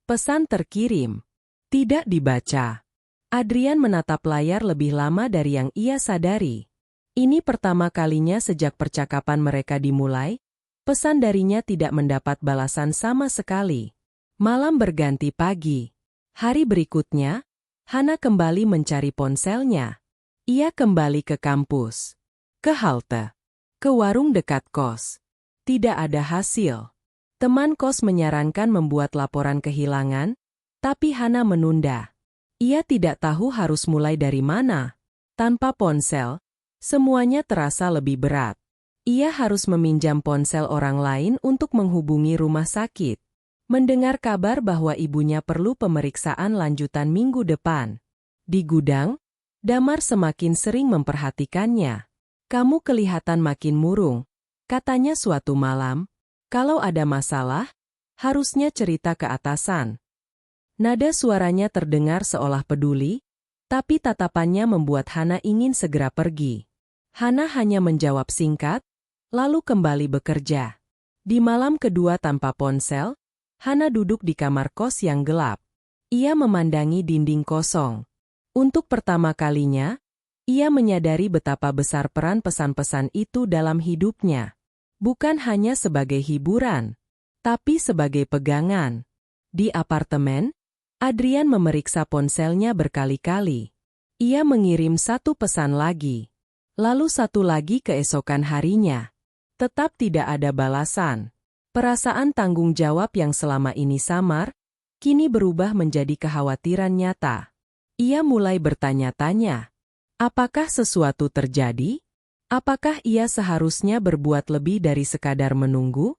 Pesan terkirim. Tidak dibaca. Adrian menatap layar lebih lama dari yang ia sadari. Ini pertama kalinya sejak percakapan mereka dimulai, pesan darinya tidak mendapat balasan sama sekali. Malam berganti pagi. Hari berikutnya, Hana kembali mencari ponselnya. Ia kembali ke kampus, ke halte, ke warung dekat kos. Tidak ada hasil. Teman kos menyarankan membuat laporan kehilangan, tapi Hana menunda. Ia tidak tahu harus mulai dari mana. Tanpa ponsel, semuanya terasa lebih berat. Ia harus meminjam ponsel orang lain untuk menghubungi rumah sakit. Mendengar kabar bahwa ibunya perlu pemeriksaan lanjutan minggu depan. Di gudang, Damar semakin sering memperhatikannya. Kamu kelihatan makin murung, katanya suatu malam. Kalau ada masalah, harusnya cerita ke atasan. Nada suaranya terdengar seolah peduli, tapi tatapannya membuat Hana ingin segera pergi. Hana hanya menjawab singkat, lalu kembali bekerja. Di malam kedua tanpa ponsel, Hana duduk di kamar kos yang gelap. Ia memandangi dinding kosong. Untuk pertama kalinya, ia menyadari betapa besar peran pesan-pesan itu dalam hidupnya. Bukan hanya sebagai hiburan, tapi sebagai pegangan. Di apartemen, Adrian memeriksa ponselnya berkali-kali. Ia mengirim satu pesan lagi, lalu satu lagi keesokan harinya. Tetap tidak ada balasan. Perasaan tanggung jawab yang selama ini samar, kini berubah menjadi kekhawatiran nyata. Ia mulai bertanya-tanya, apakah sesuatu terjadi? Apakah ia seharusnya berbuat lebih dari sekadar menunggu?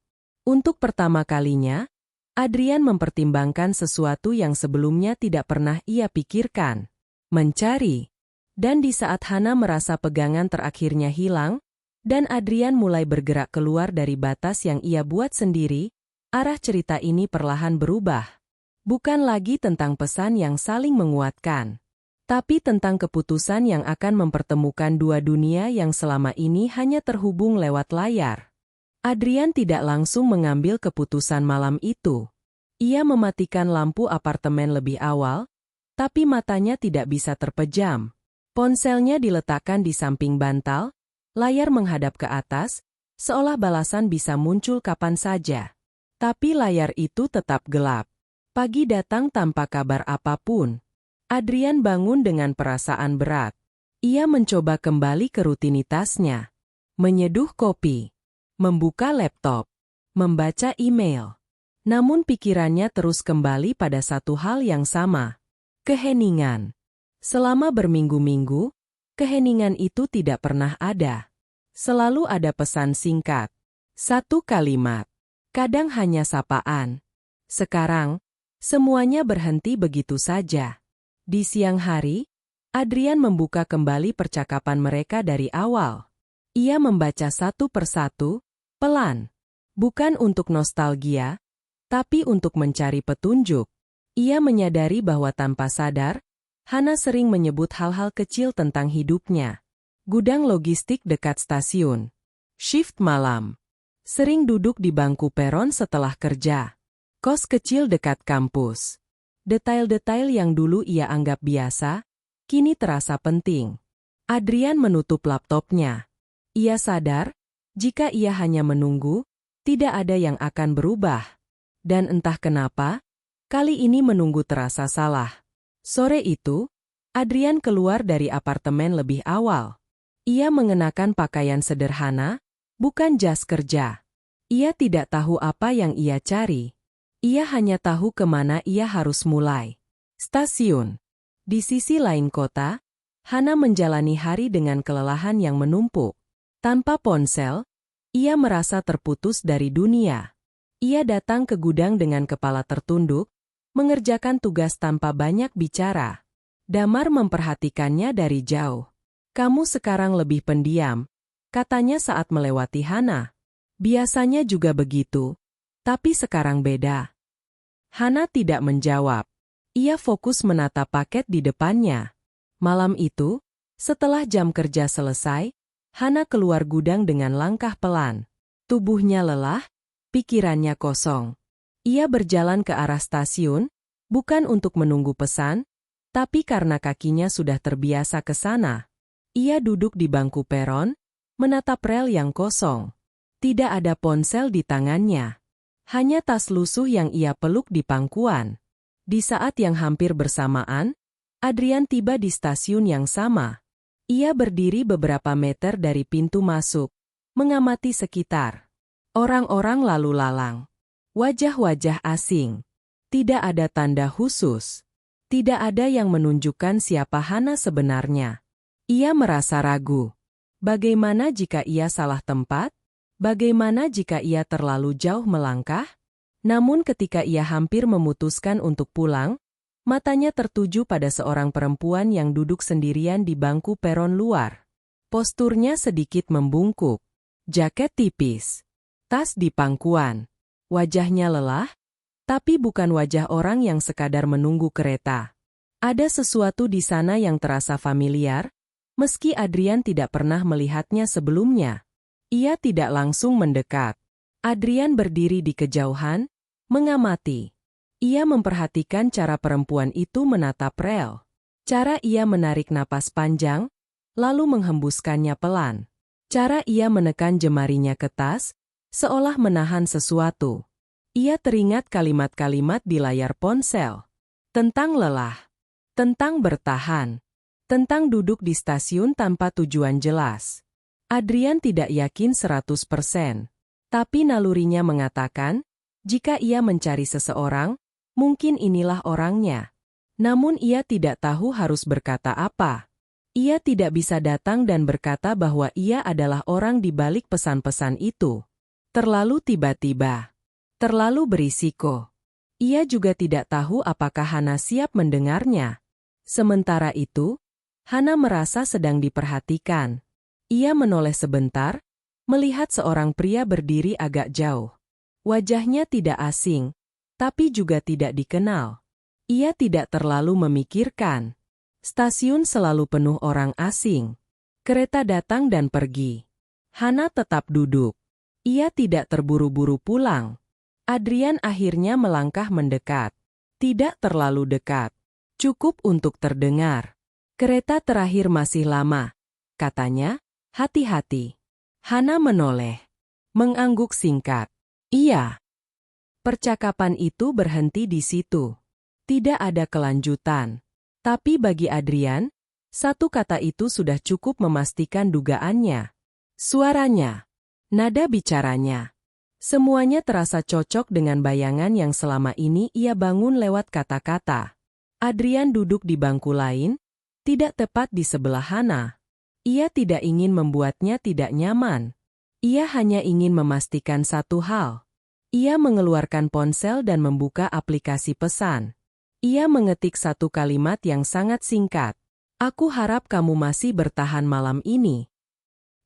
Untuk pertama kalinya, Adrian mempertimbangkan sesuatu yang sebelumnya tidak pernah ia pikirkan. Mencari. Dan di saat Hana merasa pegangan terakhirnya hilang, dan Adrian mulai bergerak keluar dari batas yang ia buat sendiri, arah cerita ini perlahan berubah. Bukan lagi tentang pesan yang saling menguatkan, tapi tentang keputusan yang akan mempertemukan dua dunia yang selama ini hanya terhubung lewat layar. Adrian tidak langsung mengambil keputusan malam itu. Ia mematikan lampu apartemen lebih awal, tapi matanya tidak bisa terpejam. Ponselnya diletakkan di samping bantal, layar menghadap ke atas, seolah balasan bisa muncul kapan saja. Tapi layar itu tetap gelap. Pagi datang tanpa kabar apapun. Adrian bangun dengan perasaan berat. Ia mencoba kembali ke rutinitasnya. Menyeduh kopi. Membuka laptop, membaca email. Namun pikirannya terus kembali pada satu hal yang sama. Keheningan. Selama berminggu-minggu, keheningan itu tidak pernah ada. Selalu ada pesan singkat. Satu kalimat. Kadang hanya sapaan. Sekarang, semuanya berhenti begitu saja. Di siang hari, Adrian membuka kembali percakapan mereka dari awal. Ia membaca satu persatu, pelan. Bukan untuk nostalgia, tapi untuk mencari petunjuk. Ia menyadari bahwa tanpa sadar, Hana sering menyebut hal-hal kecil tentang hidupnya. Gudang logistik dekat stasiun. Shift malam. Sering duduk di bangku peron setelah kerja. Kos kecil dekat kampus. Detail-detail yang dulu ia anggap biasa, kini terasa penting. Adrian menutup laptopnya. Ia sadar, jika ia hanya menunggu, tidak ada yang akan berubah. Dan entah kenapa, kali ini menunggu terasa salah. Sore itu, Adrian keluar dari apartemen lebih awal. Ia mengenakan pakaian sederhana, bukan jas kerja. Ia tidak tahu apa yang ia cari. Ia hanya tahu kemana ia harus mulai. Stasiun. Di sisi lain kota, Hana menjalani hari dengan kelelahan yang menumpuk. Tanpa ponsel, ia merasa terputus dari dunia. Ia datang ke gudang dengan kepala tertunduk, mengerjakan tugas tanpa banyak bicara. Damar memperhatikannya dari jauh. "Kamu sekarang lebih pendiam," katanya saat melewati Hana. "Biasanya juga begitu, tapi sekarang beda." Hana tidak menjawab. Ia fokus menatap paket di depannya. Malam itu, setelah jam kerja selesai, Hana keluar gudang dengan langkah pelan. Tubuhnya lelah, pikirannya kosong. Ia berjalan ke arah stasiun, bukan untuk menunggu pesan, tapi karena kakinya sudah terbiasa ke sana. Ia duduk di bangku peron, menatap rel yang kosong. Tidak ada ponsel di tangannya. Hanya tas lusuh yang ia peluk di pangkuan. Di saat yang hampir bersamaan, Adrian tiba di stasiun yang sama. Ia berdiri beberapa meter dari pintu masuk, mengamati sekitar. Orang-orang lalu lalang. Wajah-wajah asing. Tidak ada tanda khusus. Tidak ada yang menunjukkan siapa Hana sebenarnya. Ia merasa ragu. Bagaimana jika ia salah tempat? Bagaimana jika ia terlalu jauh melangkah? Namun ketika ia hampir memutuskan untuk pulang, matanya tertuju pada seorang perempuan yang duduk sendirian di bangku peron luar. Posturnya sedikit membungkuk. Jaket tipis. Tas di pangkuan. Wajahnya lelah, tapi bukan wajah orang yang sekadar menunggu kereta. Ada sesuatu di sana yang terasa familiar, meski Adrian tidak pernah melihatnya sebelumnya. Ia tidak langsung mendekat. Adrian berdiri di kejauhan, mengamati. Ia memperhatikan cara perempuan itu menatap rel. Cara ia menarik napas panjang, lalu menghembuskannya pelan. Cara ia menekan jemarinya ke tas, seolah menahan sesuatu. Ia teringat kalimat-kalimat di layar ponsel. Tentang lelah. Tentang bertahan. Tentang duduk di stasiun tanpa tujuan jelas. Adrian tidak yakin 100%. Tapi nalurinya mengatakan, jika ia mencari seseorang, mungkin inilah orangnya. Namun ia tidak tahu harus berkata apa. Ia tidak bisa datang dan berkata bahwa ia adalah orang di balik pesan-pesan itu. Terlalu tiba-tiba. Terlalu berisiko. Ia juga tidak tahu apakah Hana siap mendengarnya. Sementara itu, Hana merasa sedang diperhatikan. Ia menoleh sebentar, melihat seorang pria berdiri agak jauh. Wajahnya tidak asing, tapi juga tidak dikenal. Ia tidak terlalu memikirkan. Stasiun selalu penuh orang asing. Kereta datang dan pergi. Hana tetap duduk. Ia tidak terburu-buru pulang. Adrian akhirnya melangkah mendekat. Tidak terlalu dekat. Cukup untuk terdengar. Kereta terakhir masih lama. Katanya, hati-hati. Hana menoleh. Mengangguk singkat. Iya. Percakapan itu berhenti di situ. Tidak ada kelanjutan. Tapi bagi Adrian, satu kata itu sudah cukup memastikan dugaannya. Suaranya. Nada bicaranya. Semuanya terasa cocok dengan bayangan yang selama ini ia bangun lewat kata-kata. Adrian duduk di bangku lain, tidak tepat di sebelah Hana. Ia tidak ingin membuatnya tidak nyaman. Ia hanya ingin memastikan satu hal. Ia mengeluarkan ponsel dan membuka aplikasi pesan. Ia mengetik satu kalimat yang sangat singkat. Aku harap kamu masih bertahan malam ini.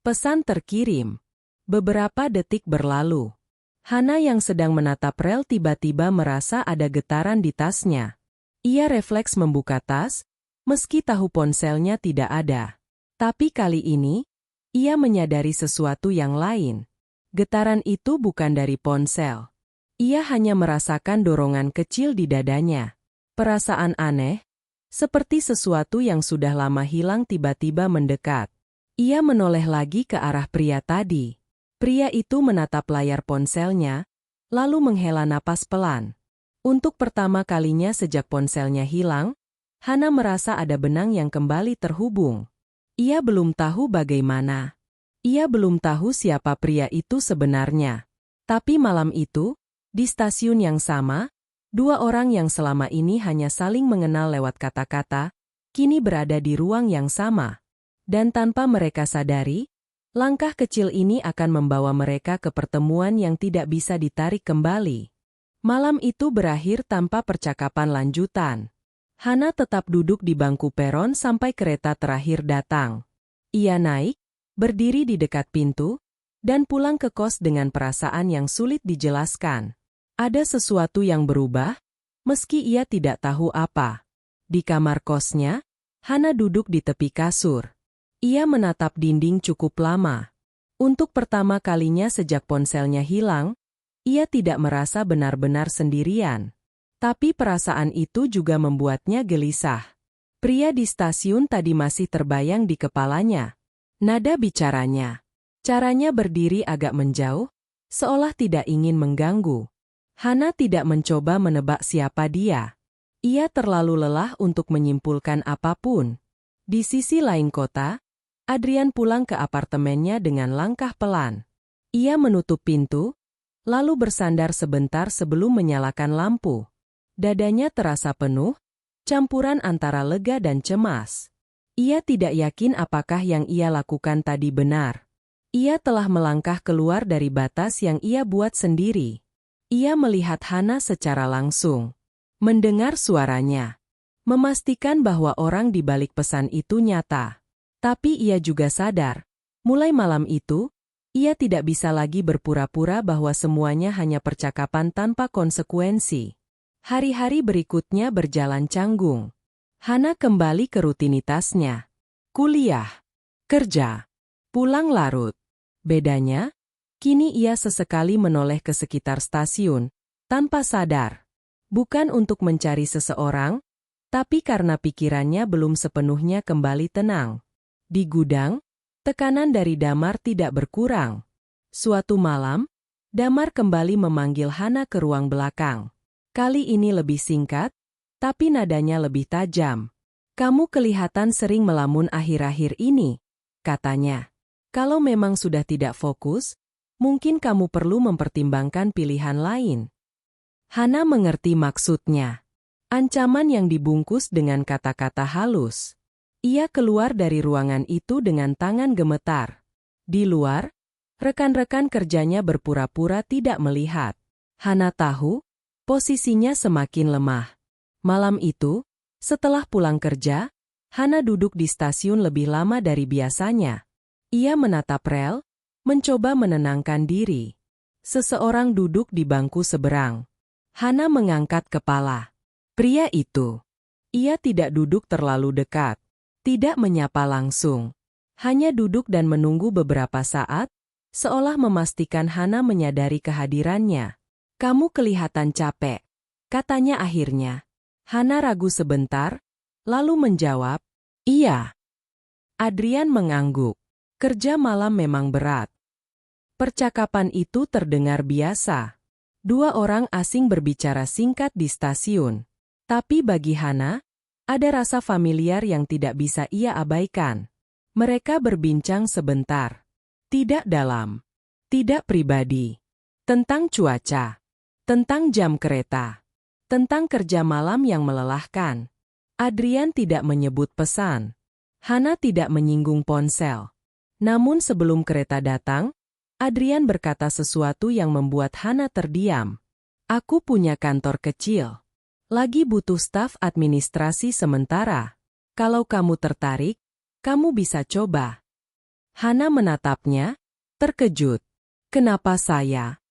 Pesan terkirim. Beberapa detik berlalu. Hana yang sedang menatap rel tiba-tiba merasa ada getaran di tasnya. Ia refleks membuka tas, meski tahu ponselnya tidak ada. Tapi kali ini, ia menyadari sesuatu yang lain. Getaran itu bukan dari ponsel. Ia hanya merasakan dorongan kecil di dadanya. Perasaan aneh, seperti sesuatu yang sudah lama hilang tiba-tiba mendekat. Ia menoleh lagi ke arah pria tadi. Pria itu menatap layar ponselnya, lalu menghela napas pelan. Untuk pertama kalinya sejak ponselnya hilang, Hana merasa ada benang yang kembali terhubung. Ia belum tahu bagaimana. Ia belum tahu siapa pria itu sebenarnya. Tapi malam itu, di stasiun yang sama, dua orang yang selama ini hanya saling mengenal lewat kata-kata, kini berada di ruang yang sama. Dan tanpa mereka sadari, langkah kecil ini akan membawa mereka ke pertemuan yang tidak bisa ditarik kembali. Malam itu berakhir tanpa percakapan lanjutan. Hana tetap duduk di bangku peron sampai kereta terakhir datang. Ia naik, berdiri di dekat pintu, dan pulang ke kos dengan perasaan yang sulit dijelaskan. Ada sesuatu yang berubah, meski ia tidak tahu apa. Di kamar kosnya, Hana duduk di tepi kasur. Ia menatap dinding cukup lama. Untuk pertama kalinya sejak ponselnya hilang, ia tidak merasa benar-benar sendirian. Tapi perasaan itu juga membuatnya gelisah. Pria di stasiun tadi masih terbayang di kepalanya. Nada bicaranya. Caranya berdiri agak menjauh, seolah tidak ingin mengganggu. Hana tidak mencoba menebak siapa dia. Ia terlalu lelah untuk menyimpulkan apapun. Di sisi lain kota, Adrian pulang ke apartemennya dengan langkah pelan. Ia menutup pintu, lalu bersandar sebentar sebelum menyalakan lampu. Dadanya terasa penuh, campuran antara lega dan cemas. Ia tidak yakin apakah yang ia lakukan tadi benar. Ia telah melangkah keluar dari batas yang ia buat sendiri. Ia melihat Hana secara langsung. Mendengar suaranya. Memastikan bahwa orang di balik pesan itu nyata. Tapi ia juga sadar, mulai malam itu, ia tidak bisa lagi berpura-pura bahwa semuanya hanya percakapan tanpa konsekuensi. Hari-hari berikutnya berjalan canggung. Hana kembali ke rutinitasnya. Kuliah, kerja, pulang larut. Bedanya, kini ia sesekali menoleh ke sekitar stasiun, tanpa sadar. Bukan untuk mencari seseorang, tapi karena pikirannya belum sepenuhnya kembali tenang. Di gudang, tekanan dari Damar tidak berkurang. Suatu malam, Damar kembali memanggil Hana ke ruang belakang. Kali ini lebih singkat, tapi nadanya lebih tajam. Kamu kelihatan sering melamun akhir-akhir ini, katanya. Kalau memang sudah tidak fokus, mungkin kamu perlu mempertimbangkan pilihan lain. Hana mengerti maksudnya. Ancaman yang dibungkus dengan kata-kata halus. Ia keluar dari ruangan itu dengan tangan gemetar. Di luar, rekan-rekan kerjanya berpura-pura tidak melihat. Hana tahu, posisinya semakin lemah. Malam itu, setelah pulang kerja, Hana duduk di stasiun lebih lama dari biasanya. Ia menatap rel, mencoba menenangkan diri. Seseorang duduk di bangku seberang. Hana mengangkat kepala. Pria itu. Ia tidak duduk terlalu dekat. Tidak menyapa langsung. Hanya duduk dan menunggu beberapa saat, seolah memastikan Hana menyadari kehadirannya. Kamu kelihatan capek, katanya akhirnya. Hana ragu sebentar, lalu menjawab, iya. Adrian mengangguk. Kerja malam memang berat. Percakapan itu terdengar biasa. Dua orang asing berbicara singkat di stasiun. Tapi bagi Hana, ada rasa familiar yang tidak bisa ia abaikan. Mereka berbincang sebentar. Tidak dalam. Tidak pribadi. Tentang cuaca. Tentang jam kereta. Tentang kerja malam yang melelahkan. Adrian tidak menyebut pesan. Hana tidak menyinggung ponsel. Namun sebelum kereta datang, Adrian berkata sesuatu yang membuat Hana terdiam. Aku punya kantor kecil. Lagi butuh staf administrasi sementara. Kalau kamu tertarik, kamu bisa coba. Hana menatapnya, terkejut. Kenapa saya?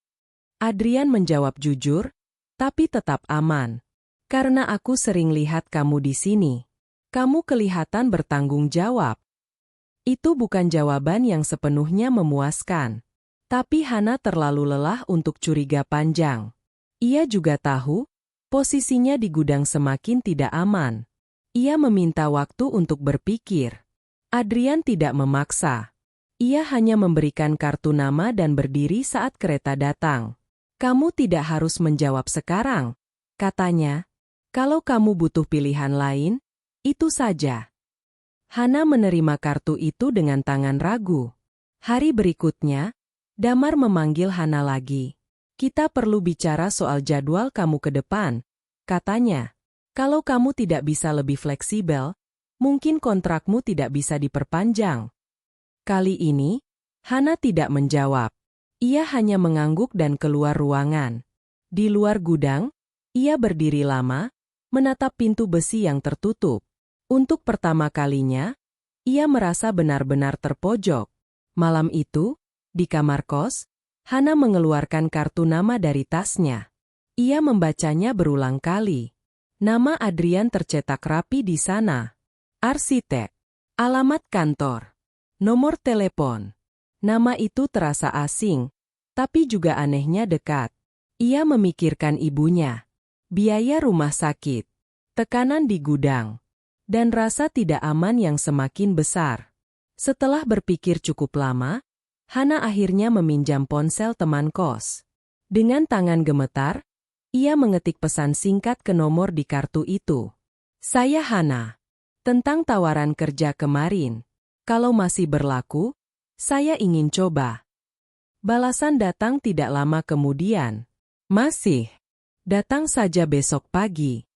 Adrian menjawab jujur, tapi tetap aman. Karena aku sering lihat kamu di sini. Kamu kelihatan bertanggung jawab. Itu bukan jawaban yang sepenuhnya memuaskan. Tapi Hana terlalu lelah untuk curiga panjang. Ia juga tahu, posisinya di gudang semakin tidak aman. Ia meminta waktu untuk berpikir. Adrian tidak memaksa. Ia hanya memberikan kartu nama dan berdiri saat kereta datang. Kamu tidak harus menjawab sekarang, katanya. Kalau kamu butuh pilihan lain, itu saja. Hana menerima kartu itu dengan tangan ragu. Hari berikutnya, Damar memanggil Hana lagi. Kita perlu bicara soal jadwal kamu ke depan, katanya. Kalau kamu tidak bisa lebih fleksibel, mungkin kontrakmu tidak bisa diperpanjang. Kali ini, Hana tidak menjawab. Ia hanya mengangguk dan keluar ruangan. Di luar gudang, ia berdiri lama, menatap pintu besi yang tertutup. Untuk pertama kalinya, ia merasa benar-benar terpojok. Malam itu, di kamar kos, Hana mengeluarkan kartu nama dari tasnya. Ia membacanya berulang kali. Nama Adrian tercetak rapi di sana. Arsitek. Alamat kantor. Nomor telepon. Nama itu terasa asing, tapi juga anehnya dekat. Ia memikirkan ibunya. Biaya rumah sakit. Tekanan di gudang. Dan rasa tidak aman yang semakin besar. Setelah berpikir cukup lama, Hana akhirnya meminjam ponsel teman kos. Dengan tangan gemetar, ia mengetik pesan singkat ke nomor di kartu itu. Saya Hana. Tentang tawaran kerja kemarin. Kalau masih berlaku, saya ingin coba. Balasan datang tidak lama kemudian. Masih. Datang saja besok pagi.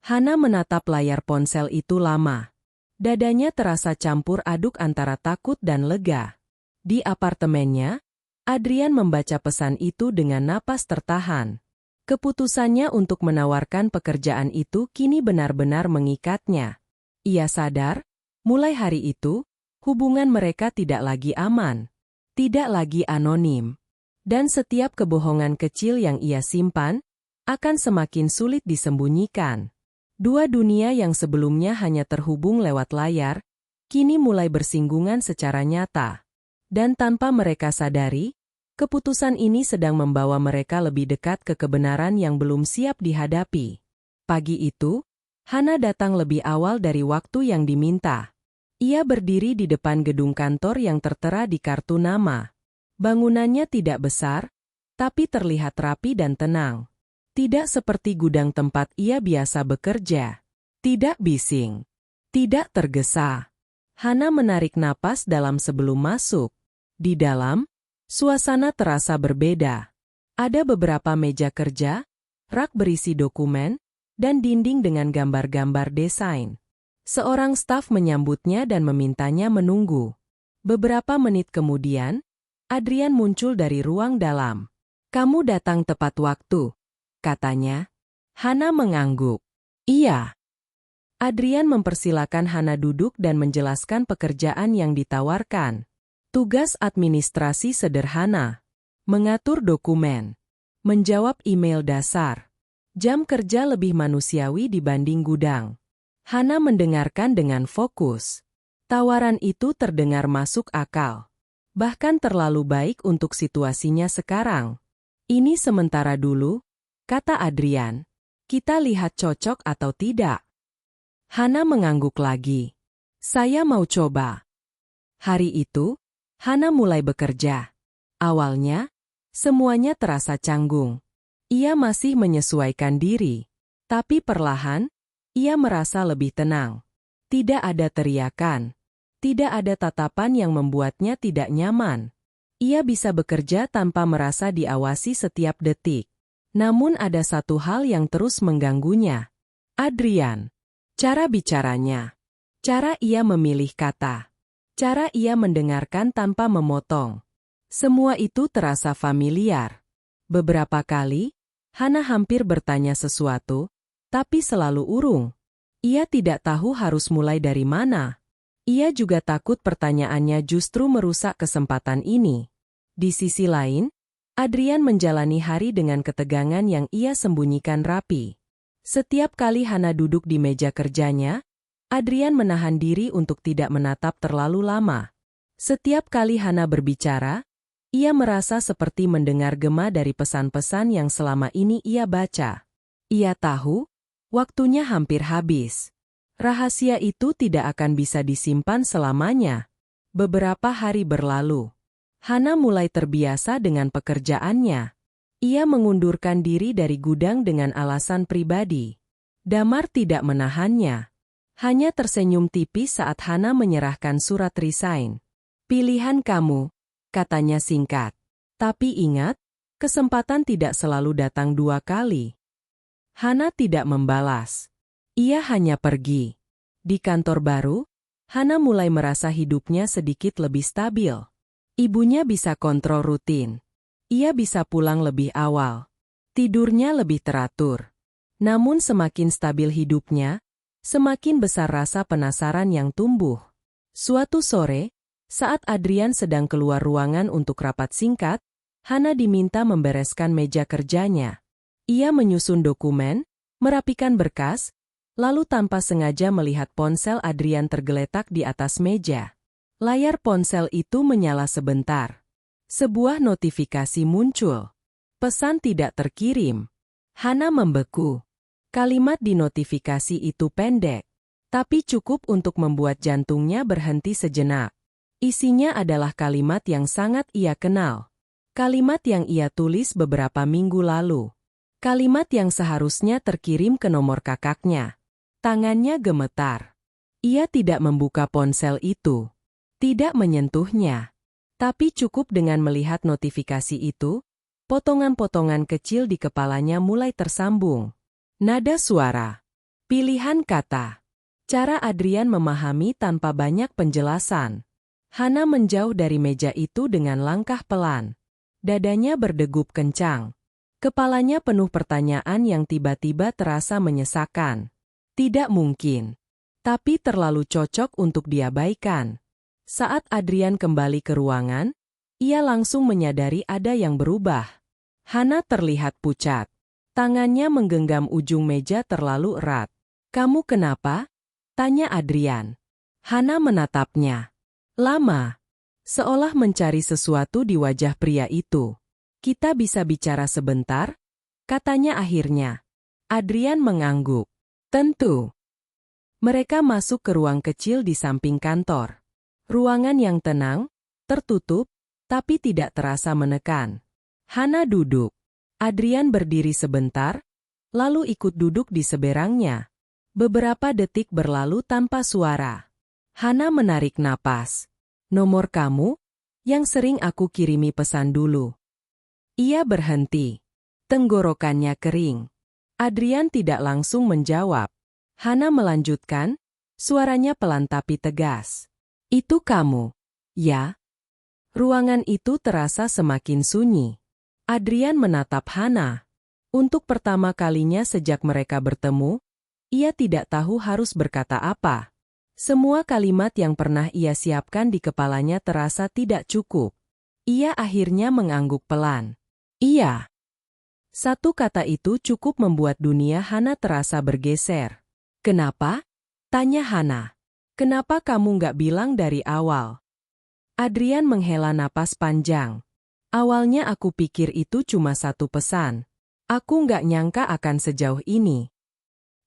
Hana menatap layar ponsel itu lama. Dadanya terasa campur aduk antara takut dan lega. Di apartemennya, Adrian membaca pesan itu dengan napas tertahan. Keputusannya untuk menawarkan pekerjaan itu kini benar-benar mengikatnya. Ia sadar, mulai hari itu, hubungan mereka tidak lagi aman, tidak lagi anonim. Dan setiap kebohongan kecil yang ia simpan, akan semakin sulit disembunyikan. Dua dunia yang sebelumnya hanya terhubung lewat layar, kini mulai bersinggungan secara nyata. Dan tanpa mereka sadari, keputusan ini sedang membawa mereka lebih dekat ke kebenaran yang belum siap dihadapi. Pagi itu, Hana datang lebih awal dari waktu yang diminta. Ia berdiri di depan gedung kantor yang tertera di kartu nama. Bangunannya tidak besar, tapi terlihat rapi dan tenang. Tidak seperti gudang tempat ia biasa bekerja. Tidak bising. Tidak tergesa. Hana menarik napas dalam sebelum masuk. Di dalam, suasana terasa berbeda. Ada beberapa meja kerja, rak berisi dokumen, dan dinding dengan gambar-gambar desain. Seorang staf menyambutnya dan memintanya menunggu. Beberapa menit kemudian, Adrian muncul dari ruang dalam. "Kamu datang tepat waktu," katanya. Hana mengangguk. "Iya." Adrian mempersilakan Hana duduk dan menjelaskan pekerjaan yang ditawarkan. Tugas administrasi sederhana. Mengatur dokumen. Menjawab email dasar. Jam kerja lebih manusiawi dibanding gudang. Hana mendengarkan dengan fokus. Tawaran itu terdengar masuk akal. Bahkan terlalu baik untuk situasinya sekarang. "Ini sementara dulu," kata Adrian. "Kita lihat cocok atau tidak." Hana mengangguk lagi. "Saya mau coba." Hari itu, Hana mulai bekerja. Awalnya, semuanya terasa canggung. Ia masih menyesuaikan diri. Tapi perlahan, ia merasa lebih tenang. Tidak ada teriakan. Tidak ada tatapan yang membuatnya tidak nyaman. Ia bisa bekerja tanpa merasa diawasi setiap detik. Namun ada satu hal yang terus mengganggunya. Adrian. Cara bicaranya. Cara ia memilih kata. Cara ia mendengarkan tanpa memotong. Semua itu terasa familiar. Beberapa kali, Hana hampir bertanya sesuatu, tapi selalu urung. Ia tidak tahu harus mulai dari mana. Ia juga takut pertanyaannya justru merusak kesempatan ini. Di sisi lain, Adrian menjalani hari dengan ketegangan yang ia sembunyikan rapi. Setiap kali Hana duduk di meja kerjanya, Adrian menahan diri untuk tidak menatap terlalu lama. Setiap kali Hana berbicara, ia merasa seperti mendengar gema dari pesan-pesan yang selama ini ia baca. Ia tahu, waktunya hampir habis. Rahasia itu tidak akan bisa disimpan selamanya. Beberapa hari berlalu. Hana mulai terbiasa dengan pekerjaannya. Ia mengundurkan diri dari gudang dengan alasan pribadi. Damar tidak menahannya. Hanya tersenyum tipis saat Hana menyerahkan surat resign. "Pilihan kamu," katanya singkat. "Tapi ingat, kesempatan tidak selalu datang dua kali." Hana tidak membalas. Ia hanya pergi. Di kantor baru, Hana mulai merasa hidupnya sedikit lebih stabil. Ibunya bisa kontrol rutin. Ia bisa pulang lebih awal. Tidurnya lebih teratur. Namun semakin stabil hidupnya, semakin besar rasa penasaran yang tumbuh. Suatu sore, saat Adrian sedang keluar ruangan untuk rapat singkat, Hana diminta membereskan meja kerjanya. Ia menyusun dokumen, merapikan berkas, lalu tanpa sengaja melihat ponsel Adrian tergeletak di atas meja. Layar ponsel itu menyala sebentar. Sebuah notifikasi muncul. Pesan tidak terkirim. Hana membeku. Kalimat di notifikasi itu pendek, tapi cukup untuk membuat jantungnya berhenti sejenak. Isinya adalah kalimat yang sangat ia kenal. Kalimat yang ia tulis beberapa minggu lalu. Kalimat yang seharusnya terkirim ke nomor kakaknya. Tangannya gemetar. Ia tidak membuka ponsel itu. Tidak menyentuhnya. Tapi cukup dengan melihat notifikasi itu, potongan-potongan kecil di kepalanya mulai tersambung. Nada suara. Pilihan kata. Cara Adrian memahami tanpa banyak penjelasan. Hana menjauh dari meja itu dengan langkah pelan. Dadanya berdegup kencang. Kepalanya penuh pertanyaan yang tiba-tiba terasa menyesakan. Tidak mungkin. Tapi terlalu cocok untuk diabaikan. Saat Adrian kembali ke ruangan, ia langsung menyadari ada yang berubah. Hana terlihat pucat. Tangannya menggenggam ujung meja terlalu erat. "Kamu kenapa?" tanya Adrian. Hana menatapnya. Lama. Seolah mencari sesuatu di wajah pria itu. "Kita bisa bicara sebentar?" katanya akhirnya. Adrian mengangguk. "Tentu." Mereka masuk ke ruang kecil di samping kantor. Ruangan yang tenang, tertutup, tapi tidak terasa menekan. Hana duduk. Adrian berdiri sebentar, lalu ikut duduk di seberangnya. Beberapa detik berlalu tanpa suara. Hana menarik napas. "Nomor kamu? Yang sering aku kirimi pesan dulu." Ia berhenti. Tenggorokannya kering. Adrian tidak langsung menjawab. Hana melanjutkan, Suaranya pelan tapi tegas. Itu kamu, ya? Ruangan itu terasa semakin sunyi. Adrian menatap Hana. Untuk pertama kalinya sejak mereka bertemu, ia tidak tahu harus berkata apa. Semua kalimat yang pernah ia siapkan di kepalanya terasa tidak cukup. Ia akhirnya mengangguk pelan. Iya. Satu kata itu cukup membuat dunia Hana terasa bergeser. Kenapa? Tanya Hana. Kenapa kamu nggak bilang dari awal? Adrian menghela napas panjang. Awalnya aku pikir itu cuma satu pesan. Aku nggak nyangka akan sejauh ini.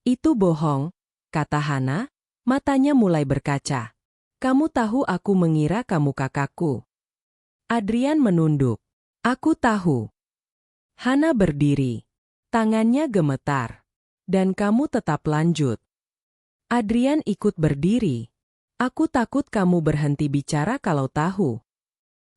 Itu bohong, kata Hana, matanya mulai berkaca. Kamu tahu aku mengira kamu kakakku. Adrian menunduk. Aku tahu. Hana berdiri. Tangannya gemetar. Dan kamu tetap lanjut. Adrian ikut berdiri. Aku takut kamu berhenti bicara kalau tahu.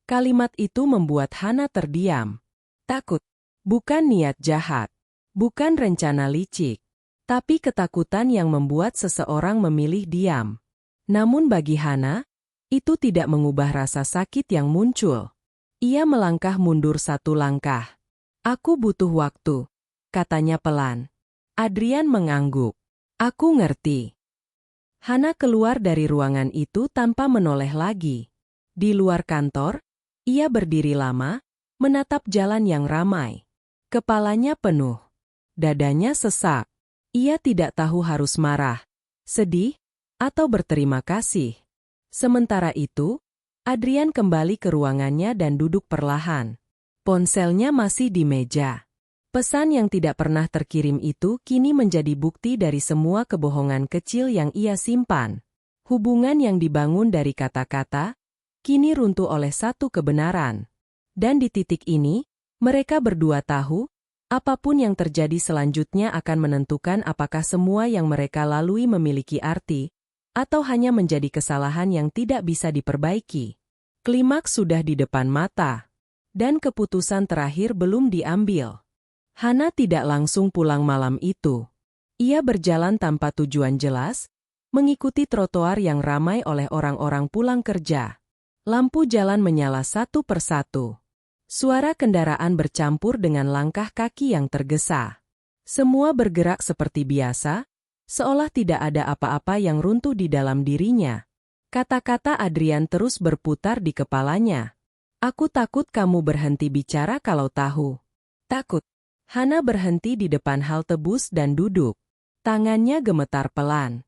Kalimat itu membuat Hana terdiam. Takut. Bukan niat jahat. Bukan rencana licik. Tapi ketakutan yang membuat seseorang memilih diam. Namun bagi Hana, itu tidak mengubah rasa sakit yang muncul. Ia melangkah mundur satu langkah. Aku butuh waktu, katanya pelan. Adrian mengangguk. Aku ngerti. Hana keluar dari ruangan itu tanpa menoleh lagi. Di luar kantor, ia berdiri lama, menatap jalan yang ramai. Kepalanya penuh. Dadanya sesak. Ia tidak tahu harus marah, sedih, atau berterima kasih. Sementara itu, Adrian kembali ke ruangannya dan duduk perlahan. Ponselnya masih di meja. Pesan yang tidak pernah terkirim itu kini menjadi bukti dari semua kebohongan kecil yang ia simpan. Hubungan yang dibangun dari kata-kata, kini runtuh oleh satu kebenaran. Dan di titik ini, mereka berdua tahu, apapun yang terjadi selanjutnya akan menentukan apakah semua yang mereka lalui memiliki arti, atau hanya menjadi kesalahan yang tidak bisa diperbaiki. Klimaks sudah di depan mata, dan keputusan terakhir belum diambil. Hana tidak langsung pulang malam itu. Ia berjalan tanpa tujuan jelas, mengikuti trotoar yang ramai oleh orang-orang pulang kerja. Lampu jalan menyala satu persatu. Suara kendaraan bercampur dengan langkah kaki yang tergesa. Semua bergerak seperti biasa, seolah tidak ada apa-apa yang runtuh di dalam dirinya. Kata-kata Adrian terus berputar di kepalanya. Aku takut kamu berhenti bicara kalau tahu. Takut. Hana berhenti di depan halte bus dan duduk. Tangannya gemetar pelan.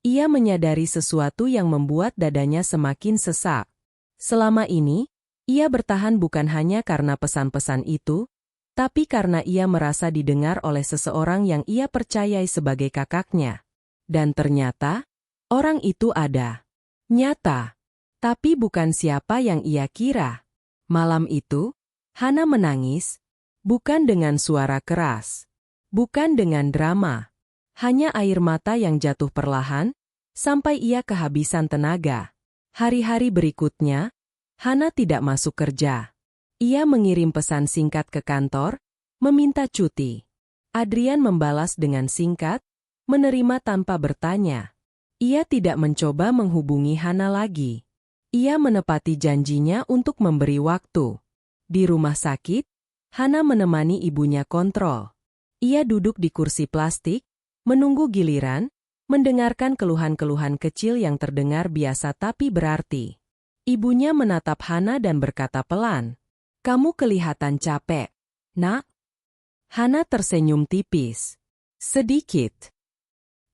Ia menyadari sesuatu yang membuat dadanya semakin sesak. Selama ini, ia bertahan bukan hanya karena pesan-pesan itu, tapi karena ia merasa didengar oleh seseorang yang ia percayai sebagai kakaknya. Dan ternyata, orang itu ada. Nyata. Tapi bukan siapa yang ia kira. Malam itu, Hana menangis, bukan dengan suara keras. Bukan dengan drama. Hanya air mata yang jatuh perlahan, sampai ia kehabisan tenaga. Hari-hari berikutnya, Hana tidak masuk kerja. Ia mengirim pesan singkat ke kantor, meminta cuti. Adrian membalas dengan singkat, menerima tanpa bertanya. Ia tidak mencoba menghubungi Hana lagi. Ia menepati janjinya untuk memberi waktu. Di rumah sakit, Hana menemani ibunya kontrol. Ia duduk di kursi plastik, menunggu giliran, mendengarkan keluhan-keluhan kecil yang terdengar biasa tapi berarti. Ibunya menatap Hana dan berkata pelan, "Kamu kelihatan capek, Nak." Hana tersenyum tipis. Sedikit.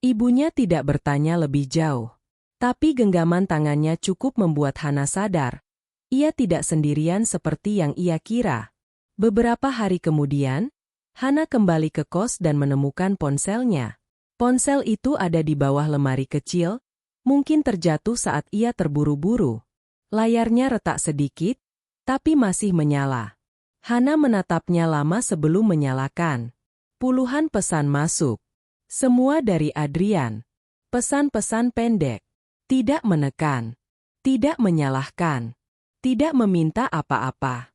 Ibunya tidak bertanya lebih jauh. Tapi genggaman tangannya cukup membuat Hana sadar. Ia tidak sendirian seperti yang ia kira. Beberapa hari kemudian, Hana kembali ke kos dan menemukan ponselnya. Ponsel itu ada di bawah lemari kecil, mungkin terjatuh saat ia terburu-buru. Layarnya retak sedikit, tapi masih menyala. Hana menatapnya lama sebelum menyalakan. Puluhan pesan masuk. Semua dari Adrian. Pesan-pesan pendek. Tidak menekan. Tidak menyalahkan. Tidak meminta apa-apa.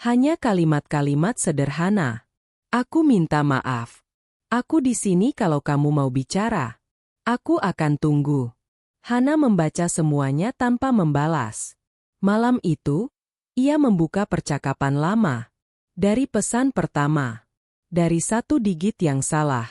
Hanya kalimat-kalimat sederhana. Aku minta maaf. Aku di sini kalau kamu mau bicara. Aku akan tunggu. Hana membaca semuanya tanpa membalas. Malam itu, ia membuka percakapan lama. Dari pesan pertama. Dari satu digit yang salah.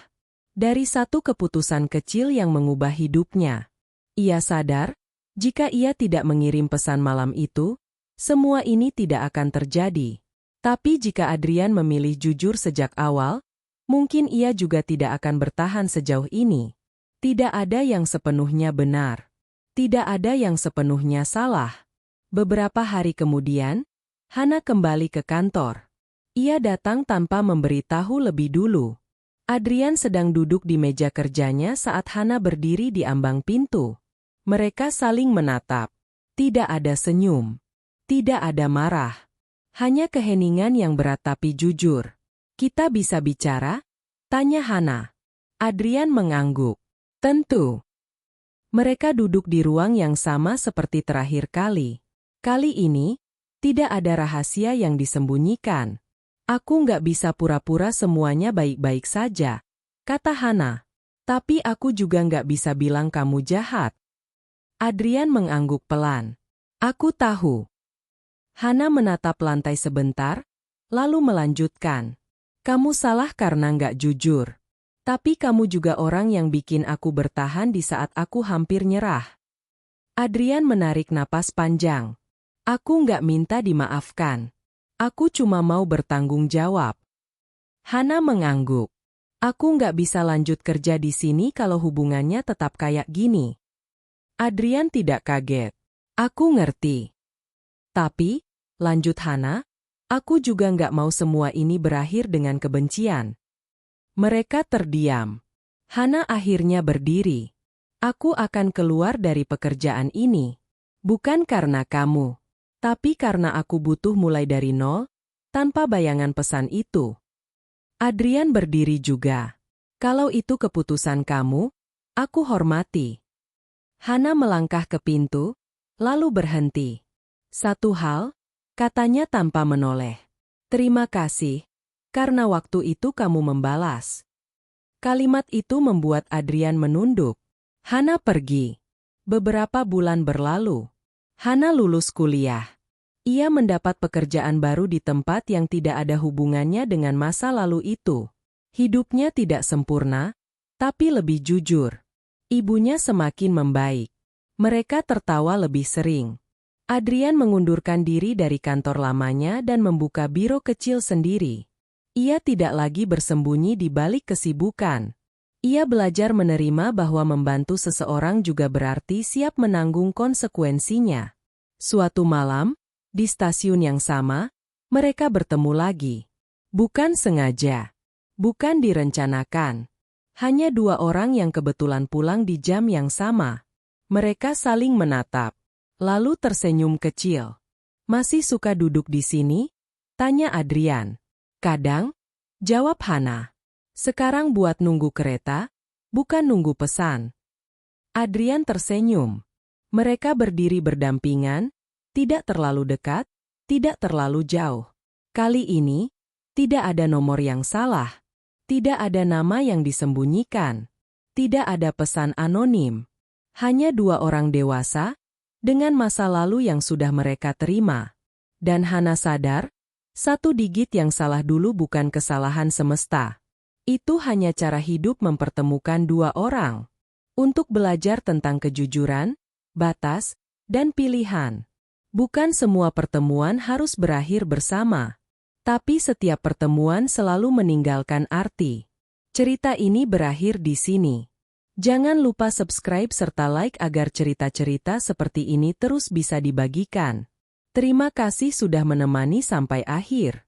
Dari satu keputusan kecil yang mengubah hidupnya. Ia sadar, jika ia tidak mengirim pesan malam itu, semua ini tidak akan terjadi. Tapi jika Adrian memilih jujur sejak awal, mungkin ia juga tidak akan bertahan sejauh ini. Tidak ada yang sepenuhnya benar. Tidak ada yang sepenuhnya salah. Beberapa hari kemudian, Hana kembali ke kantor. Ia datang tanpa memberitahu lebih dulu. Adrian sedang duduk di meja kerjanya saat Hana berdiri di ambang pintu. Mereka saling menatap. Tidak ada senyum. Tidak ada marah. Hanya keheningan yang berat tapi jujur. "Kita bisa bicara?" tanya Hana. Adrian mengangguk. "Tentu." Mereka duduk di ruang yang sama seperti terakhir kali. Kali ini, tidak ada rahasia yang disembunyikan. "Aku nggak bisa pura-pura semuanya baik-baik saja," kata Hana. "Tapi aku juga nggak bisa bilang kamu jahat." Adrian mengangguk pelan. "Aku tahu." Hana menatap lantai sebentar, lalu melanjutkan. "Kamu salah karena nggak jujur. Tapi kamu juga orang yang bikin aku bertahan di saat aku hampir nyerah." Adrian menarik napas panjang. "Aku nggak minta dimaafkan. Aku cuma mau bertanggung jawab." Hana mengangguk. "Aku nggak bisa lanjut kerja di sini kalau hubungannya tetap kayak gini." Adrian tidak kaget. "Aku ngerti. Tapi," lanjut Hana, "aku juga nggak mau semua ini berakhir dengan kebencian." Mereka terdiam. Hana akhirnya berdiri. "Aku akan keluar dari pekerjaan ini. Bukan karena kamu. Tapi karena aku butuh mulai dari nol, tanpa bayangan pesan itu." Adrian berdiri juga. "Kalau itu keputusan kamu, aku hormati." Hana melangkah ke pintu, lalu berhenti. "Satu hal," katanya tanpa menoleh. "Terima kasih. Karena waktu itu kamu membalas." Kalimat itu membuat Adrian menunduk. Hana pergi. Beberapa bulan berlalu. Hana lulus kuliah. Ia mendapat pekerjaan baru di tempat yang tidak ada hubungannya dengan masa lalu itu. Hidupnya tidak sempurna, tapi lebih jujur. Ibunya semakin membaik. Mereka tertawa lebih sering. Adrian mengundurkan diri dari kantor lamanya dan membuka biro kecil sendiri. Ia tidak lagi bersembunyi di balik kesibukan. Ia belajar menerima bahwa membantu seseorang juga berarti siap menanggung konsekuensinya. Suatu malam, di stasiun yang sama, mereka bertemu lagi. Bukan sengaja. Bukan direncanakan. Hanya dua orang yang kebetulan pulang di jam yang sama. Mereka saling menatap. Lalu tersenyum kecil. "Masih suka duduk di sini?" tanya Adrian. "Kadang," jawab Hana. "Sekarang buat nunggu kereta, bukan nunggu pesan." Adrian tersenyum. Mereka berdiri berdampingan, tidak terlalu dekat, tidak terlalu jauh. Kali ini, tidak ada nomor yang salah. Tidak ada nama yang disembunyikan. Tidak ada pesan anonim. Hanya dua orang dewasa, dengan masa lalu yang sudah mereka terima. Dan Hana sadar, satu digit yang salah dulu bukan kesalahan semesta. Itu hanya cara hidup mempertemukan dua orang. Untuk belajar tentang kejujuran, batas, dan pilihan. Bukan semua pertemuan harus berakhir bersama. Tapi setiap pertemuan selalu meninggalkan arti. Cerita ini berakhir di sini. Jangan lupa subscribe serta like agar cerita-cerita seperti ini terus bisa dibagikan. Terima kasih sudah menemani sampai akhir.